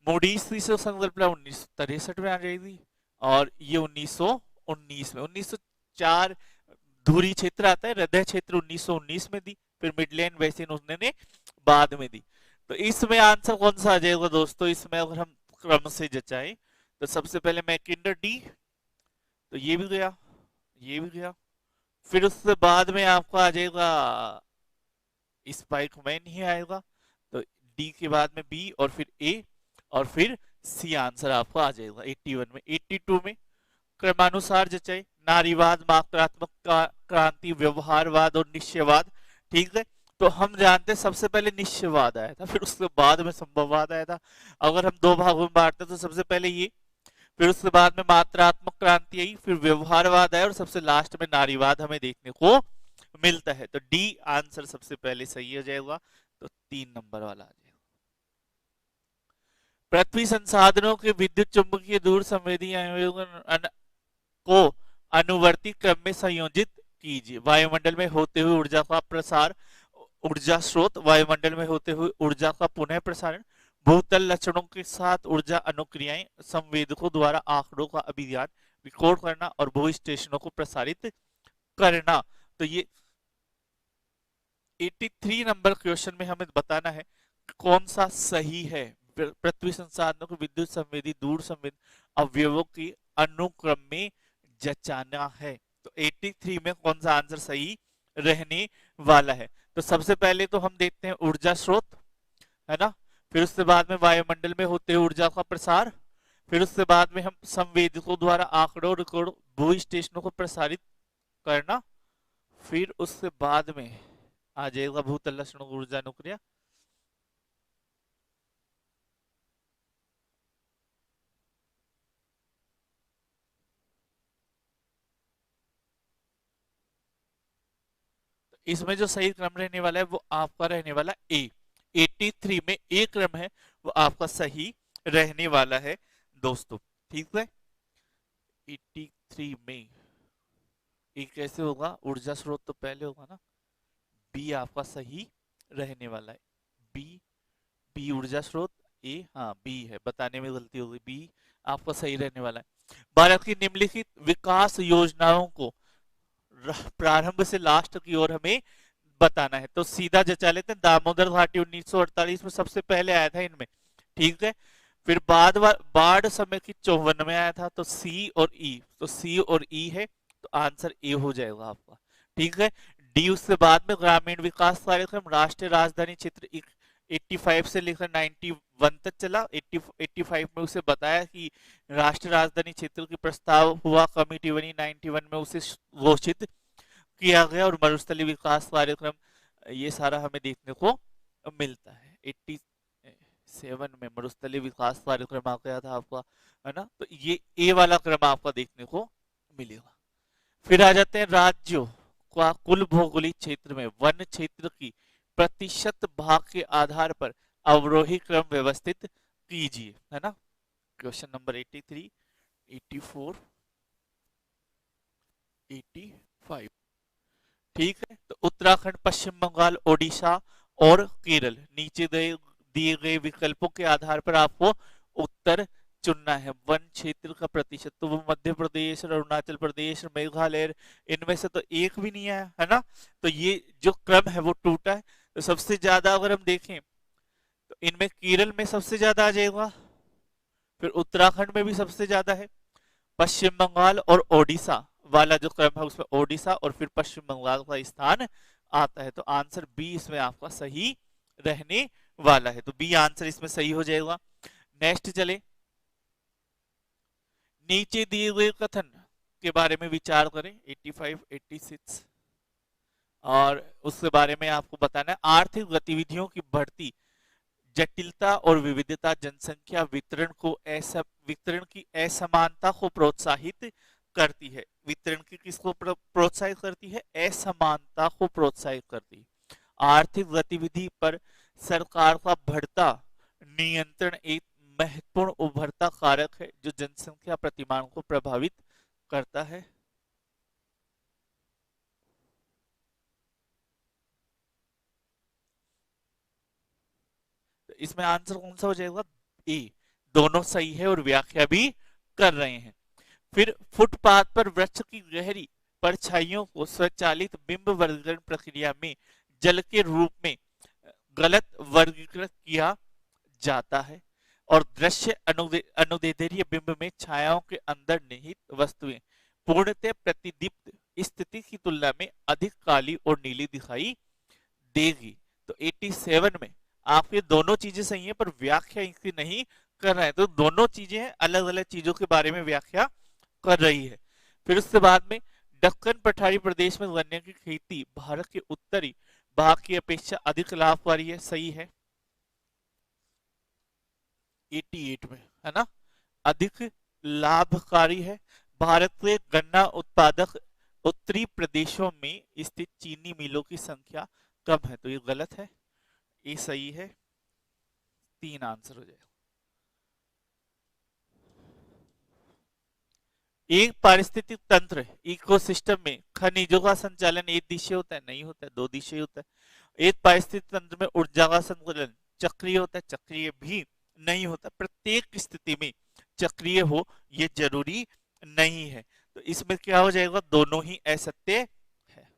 मूडीज की संकल्पना 1963 में आ गई थी, और ये 1919 में, 1904 धुरी क्षेत्र आता है, हृदय क्षेत्र 1919 में दी, फिर मिडलैंड बेसिन उन्होंने बाद में दी। तो इसमें आंसर कौन सा आ जाएगा दोस्तों? इसमें अगर हम क्रम से जचाएं तो सबसे पहले मैकिंडर डी, तो ये भी गया, ये भी गया, फिर उससे बाद में आपको आ जाएगा स्पाइकमैन ही आएगा, तो डी के बाद में बी और फिर ए और फिर सी आंसर आपको आ जाएगा 81 में। 82 में क्रमानुसार जचाए, नारीवाद, मात्रात्मक क्रांति, व्यवहारवाद और निश्चयवाद। ठीक है, तो हम जानते हैं सबसे पहले निश्चयवाद आया था, फिर उसके बाद में संभववाद आया था। अगर हम दो भागों में बांटते तो सबसे पहले ये, फिर उसके बाद में मात्रात्मक क्रांति आई, फिर व्यवहारवाद आया, और सबसे लास्ट में नारीवाद हमें देखने को मिलता है। तो डी आंसर सबसे पहले सही हो जाएगा, तो 3 नंबर वाला आ जाएगा। पृथ्वी संसाधनों के विद्युत चुंबकीय दूर संवेदी को अनुवर्ती क्रम में संयोजित कीजिए। वायुमंडल में होते हुए ऊर्जा का प्रसार, ऊर्जा स्रोत, वायुमंडल में होते हुए ऊर्जा का पुनः प्रसारण, भूतल लक्षणों के साथ ऊर्जा अनुक्रियाएं, संवेदकों द्वारा आंकड़ों का अभिज्ञान रिकॉर्ड करना और भू स्टेशनों को प्रसारित करना। तो ये 83 नंबर क्वेश्चन में हमें बताना है कौन सा सही है। पृथ्वी संसाधनों को विद्युत संवेदी दूर संवेदी अवयवों की अनुक्रम में जचाना है। तो 83 में कौन सा आंसर सही रहने वाला है? तो सबसे पहले तो हम देखते हैं ऊर्जा स्रोत, है ना, फिर उसके बाद में वायुमंडल में होते हुए ऊर्जा का प्रसार, फिर उसके बाद में हम संवेदकों द्वारा आंकड़ों रिकॉर्ड भू स्टेशनों को प्रसारित करना, फिर उसके बाद में आ जाएगा भूतल लक्षणों ऊर्जा अनुक्रिया। इसमें जो सही क्रम रहने वाला है वो आपका रहने वाला ए। 83 में ए क्रम है वो आपका सही रहने वाला है दोस्तों। ठीक है, 83 में ए कैसे होगा? ऊर्जा स्रोत तो पहले होगा ना, बी आपका सही रहने वाला है। बी, बी ऊर्जा स्रोत, ए हाँ बी है, बताने में गलती हो गई, बी आपका सही रहने वाला है। भारत की निम्नलिखित विकास योजनाओं को प्रारंभ से लास्ट की ओर हमें बताना है। तो सीधा जचा लेते हैं, दामोदर घाटी 1948 में सबसे पहले आया था इनमें। ठीक है, फिर बाढ़ समय की 54 में आया था, तो सी और ई, तो सी और ई है, तो आंसर ए हो जाएगा आपका। ठीक है, डी उससे बाद में ग्रामीण विकास कार्यक्रम राष्ट्रीय राजधानी क्षेत्र 85 से लेकर 91 तक चला। 85 में उसे बताया कि राष्ट्रीय राजधानी क्षेत्र की प्रस्ताव हुआ, कमेटी बनी, 91 में उसे घोषित किया गया, और मरुस्थलीय विकास कार्यक्रम ये सारा हमें देखने को मिलता है। 87 में मरुस्थलीय विकास कार्यक्रम आ गया था आपका, है ना, तो ये ए वाला क्रम आपका देखने को मिलेगा। फिर आ जाते हैं राज्यों का कुल भौगोलिक क्षेत्र में वन क्षेत्र की प्रतिशत भाग के आधार पर अवरोही क्रम व्यवस्थित कीजिए, है ना। Question number 83, 84, 85। ठीक है, तो उत्तराखंड, पश्चिम बंगाल, ओडिशा और केरल, नीचे दिए गए विकल्पों के आधार पर आपको उत्तर चुनना है। वन क्षेत्र का प्रतिशत, तो वो मध्य प्रदेश और अरुणाचल प्रदेश और मेघालय, इनमें से तो एक भी नहीं आया, है ना। तो ये जो क्रम है वो टूटा है। तो सबसे ज्यादा अगर हम देखें तो इनमें केरल में सबसे ज्यादा आ जाएगा, फिर उत्तराखंड में भी सबसे ज्यादा है, पश्चिम बंगाल और ओडिशा वाला जो क्रम है उसमें ओडिशा और फिर पश्चिम बंगाल का स्थान आता है। तो आंसर बी इसमें आपका सही रहने वाला है, तो बी आंसर इसमें सही हो जाएगा। नेक्स्ट चले, नीचे दिए हुए कथन के बारे में विचार करें, 85, 86, और उसके बारे में आपको बताना है। आर्थिक गतिविधियों की बढ़ती जटिलता और विविधता जनसंख्या वितरण की असमानता को प्रोत्साहित करती है। वितरण की किसको प्रोत्साहित करती है? असमानता को प्रोत्साहित करती है। आर्थिक गतिविधि पर सरकार का बढ़ता नियंत्रण एक महत्वपूर्ण उभरता कारक है जो जनसंख्या प्रतिमान को प्रभावित करता है। तो इसमें आंसर कौन सा हो जाएगा? ए, दोनों सही है और व्याख्या भी कर रहे हैं। फिर फुटपाथ पर वृक्ष की गहरी परछाइयों को स्वचालित बिंब वर्गीकरण प्रक्रिया में जल के रूप में गलत वर्गीकृत किया जाता है और दृश्य अनुदैर्ध्य बिंब में छायाओं के अंदर निहित वस्तुएं पूर्णतः प्रतिदीप्त स्थिति की तुलना में अधिक काली और नीली दिखाई देगी। तो 87 में आपके दोनों चीजें सही है पर व्याख्या इसकी नहीं कर रहा है, तो दोनों चीजें अलग अलग चीजों के बारे में व्याख्या कर रही है। फिर उसके बाद में दक्कन पठारी प्रदेश में गन्ने की खेती भारत के उत्तरी भाग की अपेक्षा अधिक लाभकारी है, सही है। 88 में, है ना, अधिक लाभकारी है। भारत के गन्ना उत्पादक उत्तरी प्रदेशों में स्थित चीनी मिलों की संख्या कम है, तो ये गलत है, ये सही है। 3 आंसर हो जाएगा। एक पारिस्थितिक तंत्र इकोसिस्टम में खनिजों का संचालन एक दिशीय होता है? नहीं होता है, 2 दिशीय होता है। एक पारिस्थितिक तंत्र में ऊर्जा का संतुलन चक्रीय होता है? चक्रीय भी नहीं होता। प्रत्येक स्थिति में चक्रीय हो ये जरूरी नहीं है, तो इसमें क्या हो जाएगा? दोनों ही असत्य है।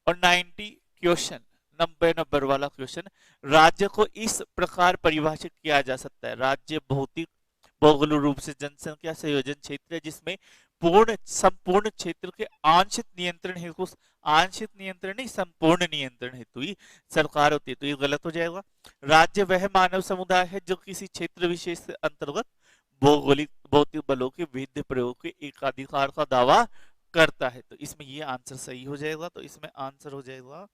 और 90 क्वेश्चन, 90 नंबर वाला क्वेश्चन, राज्य को इस प्रकार परिभाषित किया जा सकता है। राज्य भौतिक भौगोलिक रूप से जनसंख्या संयोजन क्षेत्र है जिसमें संपूर्ण क्षेत्र के आंशिक नियंत्रण हेतु, आंशिक नियंत्रण नहीं संपूर्ण नियंत्रण हेतु ही सरकार होती है, तो ये गलत हो जाएगा। राज्य वह मानव समुदाय है जो किसी क्षेत्र विशेष के अंतर्गत भौगोलिक भौतिक बलों के विविध प्रयोग के एकाधिकार का दावा करता है, तो इसमें ये आंसर सही हो जाएगा। तो इसमें आंसर हो जाएगा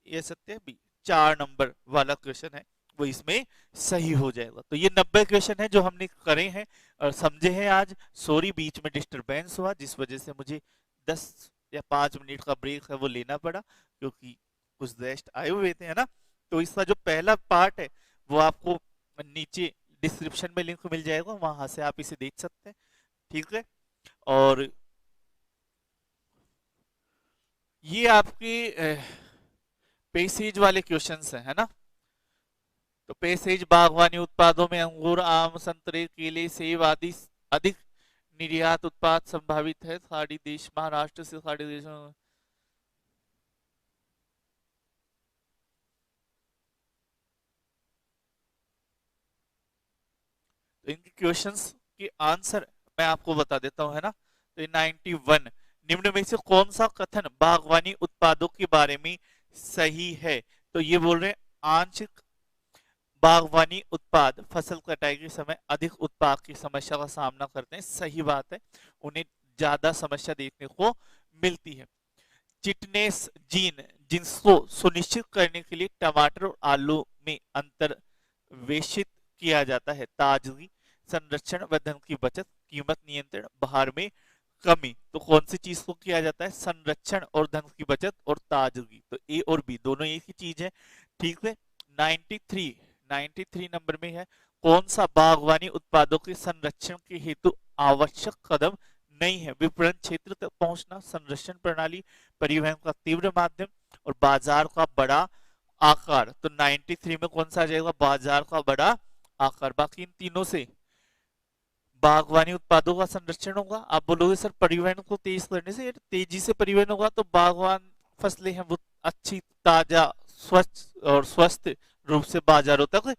ये सत्य बी, 4 नंबर वाला क्वेश्चन है वो इसमें सही हो जाएगा। तो ये 90 क्वेश्चन है जो हमने करे हैं और समझे हैं आज। सॉरी बीच में डिस्टरबेंस हुआ जिस वजह से मुझे 10 या 5 मिनट का ब्रेक है वो लेना पड़ा क्योंकि कुछ गेस्ट आए हुए थे, है ना। तो इसका जो पहला पार्ट है वो आपको नीचे डिस्क्रिप्शन में लिंक मिल जाएगा, वहां से आप इसे देख सकते हैं, ठीक है। और ये आपके पेसेज वाले क्वेश्चंस हैं, है ना। तो पेसेज बागवानी उत्पादों में अंगूर, आम, संतरे, केले, सेब आदि अधिक निर्यात उत्पाद संभावित है। खाड़ी देश महाराष्ट्र से खाड़ी देशों, तो इनके क्वेश्चंस के आंसर मैं आपको बता देता हूं, है ना। तो 91, निम्न में से कौन सा कथन बागवानी उत्पादों के बारे में सही है? तो ये बोल रहे हैं आंशिक बागवानी उत्पाद फसल कटाई के समय अधिक उत्पाद की समस्या का सामना करते हैं, सही बात है, उन्हें ज्यादा समस्या देखने को मिलती है। चिटनेस जीन जिसको सुनिश्चित करने के लिए टमाटर और आलू में अंतर्वेशित किया जाता है। ताजगी, संरक्षण व धन की बचत, कीमत नियंत्रण, बाहर में कमी, तो कौन सी चीज को किया जाता है? संरक्षण और धन की बचत और ताजगी। तो ए और बी दोनों एक ही चीज है, ठीक है। 93 93 नंबर में है, कौन सा बागवानी उत्पादों के संरक्षण के हेतु आवश्यक कदम नहीं है? विपणन क्षेत्र तक पहुंचना, संरक्षण प्रणाली, परिवहन का तीव्र माध्यम और बाजार का बड़ा आकार। तो 93 में कौन सा आ जाएगा? बाजार का बड़ा आकार। बाकी इन तीनों से बागवानी उत्पादों का संरक्षण होगा। आप बोलोगे सर परिवहन को तेज करने से, तेजी से परिवहन होगा तो बागवान फसलें हैं वो अच्छी, ताजा, स्वच्छ और स्वस्थ रूप से बाजारों तक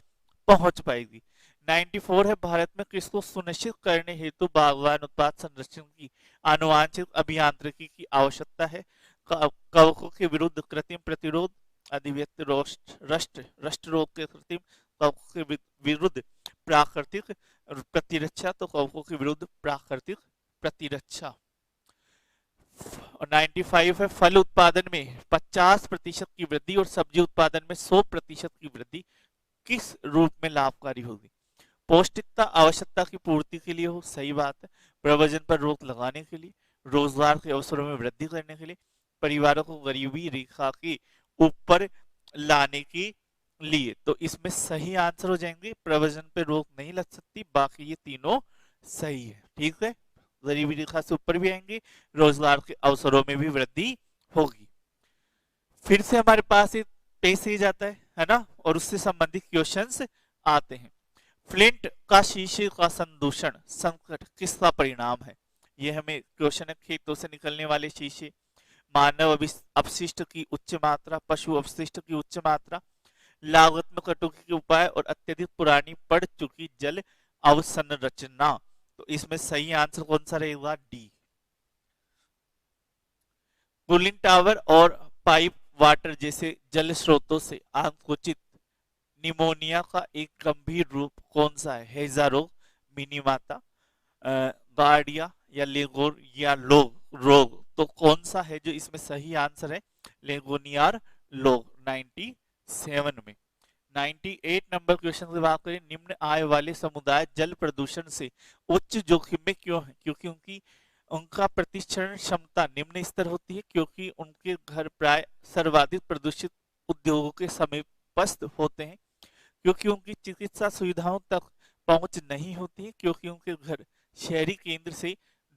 पहुंच पाएगी। 94 है, भारत में किसको सुनिश्चित करने हेतु बागवान उत्पाद संरक्षण की आनुवांशिक अभियांत्रिकी की आवश्यकता है? कवकों के विरुद्ध कृत्रिम प्रतिरोध, अधिव्यक्त रस्ट रोग के कृत्रिम, कवकों के विरुद्ध प्राकृतिक प्रतिरक्षा, तो कवकों के विरुद्ध प्राकृतिक प्रतिरक्षा। और 95 है, फल उत्पादन में 50% की वृद्धि और सब्जी उत्पादन में 100% की वृद्धि किस रूप में लाभकारी होगी? पौष्टिकता आवश्यकता की पूर्ति के लिए हो, सही बात है। प्रव्रजन पर रोक लगाने के लिए, रोजगार के अवसरों में वृद्धि करने के लिए, परिवारों को गरीबी रेखा के ऊपर लाने के लिए। तो इसमें सही आंसर हो जाएंगे, प्रव्रजन पे रोक नहीं लग सकती, बाकी ये तीनों सही है, ठीक है। गरीबी रेखा से ऊपर भी आएंगे, रोजगार के अवसरों में भी वृद्धि होगी। फिर से हमारे पास एक पैसेज आता है ना, और उससे संबंधित क्वेश्चंस आते हैं। फ्लिंट का शीशे का संदूषण संकट किसका परिणाम है? ये हमें क्वेश्चन है। खेतों से निकलने वाले शीशे, मानव अपशिष्ट की उच्च मात्रा, पशु अपशिष्ट की उच्च मात्रा, लागत में कटौती के उपाय और अत्यधिक पुरानी पड़ चुकी जल अवसंरचना। तो इसमें सही आंसर कौन सा रहेगा? डी। कूलिंग टावर और पाइप वाटर जैसे जल स्रोतों से आकुंचित निमोनिया का एक गंभीर रूप कौन सा है? हैजा रोग, मिनीमाता, गार्डिया या लेगोरिया रोग। तो कौन सा है जो इसमें सही आंसर है? लेगोनियार लोग 97 में। 98 नंबर क्वेश्चन की बात करें, निम्न आय वाले समुदाय जल प्रदूषण से उच्च जोखिम में क्यों है? क्योंकि उनका प्रतिक्षरण क्षमता निम्न स्तर होती है, क्योंकि उनके घर प्राय सर्वाधिक प्रदूषित उद्योगों के समीपस्थ होते हैं, क्योंकि उनकी चिकित्सा सुविधाओं तक पहुंच नहीं होती है, क्योंकि उनके घर शहरी केंद्र से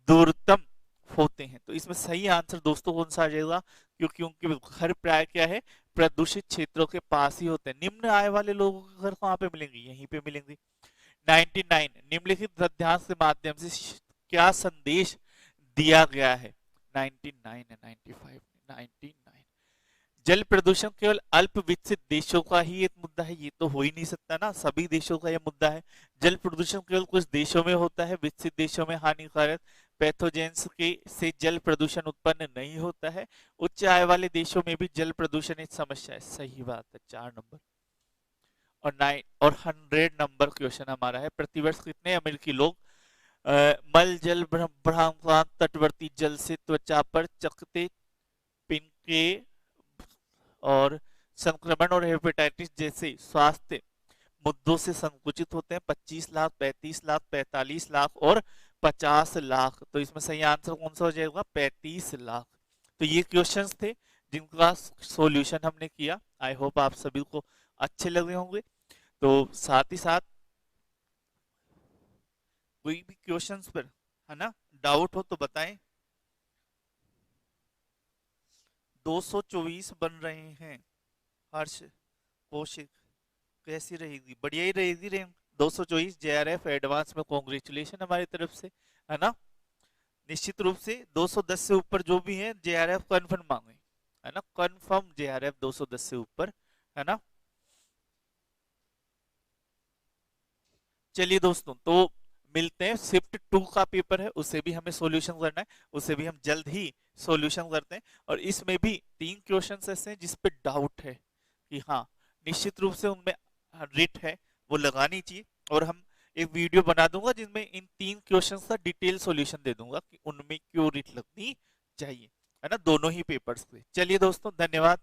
दूरतम होते हैं। तो इसमें सही आंसर दोस्तों कौन सा आ जाएगा? क्योंकि उनके घर प्राय क्या है? प्रदूषित क्षेत्रों के पास ही होते हैं। निम्न आय वाले लोगों के घर कहाँ पे मिलेंगे? यहीं पे मिलेंगे। 99 निम्नलिखित गद्यांश के माध्यम से क्या संदेश दिया गया है? 99 है, 95 99। जल प्रदूषण केवल अल्प विकसित देशों का ही एक मुद्दा है, ये तो हो ही नहीं सकता ना, सभी देशों का यह मुद्दा है। जल प्रदूषण केवल कुछ देशों में होता है, विकसित देशों में हानिकारक पैथोजेंस के से जल प्रदूषण उत्पन्न नहीं होता है। उच्च आय वाले देशों में भी जल प्रदूषण एक समस्या है, सही बात है, 4 नंबर। और 100 नंबर क्वेश्चन हमारा है, प्रतिवर्ष कितने अमेरिकी लोग मल जल भ्रमण तटवर्ती जल से त्वचा पर चकते, पिनके और संक्रमण और हेपेटाइटिस जैसे स्वास्थ्य मुद्दों से संकुचित होते हैं? 25 लाख, 35 लाख, 45 लाख और 50 लाख। तो इसमें सही आंसर कौन सा हो जाएगा? 35 लाख। तो ये क्वेश्चंस थे जिनका सॉल्यूशन हमने किया। आई होप आप सभी को अच्छे लगे होंगे। तो साथ ही साथ कोई भी क्वेश्चंस पर है ना डाउट हो तो बताएं। 224 बन रहे हैं। हर्ष, कौशिक, कैसी रहेगी? बढ़िया ही रहेगी रैंक। 224 जेआरएफ एडवांस में कॉन्ग्रेचुलेशन हमारी तरफ से, है ना। निश्चित रूप से 210 से ऊपर जो भी है जेआरएफ कन्फर्म मांगे, है ना, कन्फर्म जेआरएफ 210 से ऊपर, है ना। चलिए दोस्तों, तो मिलते हैं। शिफ्ट 2 का पेपर है, उसे भी हमें सॉल्यूशन करना है, उसे भी हम जल्द ही सॉल्यूशन करते हैं। और इसमें भी 3 क्वेश्चंस ऐसे हैं जिस पे डाउट है कि हाँ निश्चित रूप से उनमें रिट है, वो लगानी चाहिए। और हम एक वीडियो बना दूंगा जिसमें इन 3 क्वेश्चंस का डिटेल सॉल्यूशन दे दूंगा कि उनमें क्यों रिट लगनी चाहिए, है ना, दोनों ही पेपर्स पे। चलिए दोस्तों, धन्यवाद।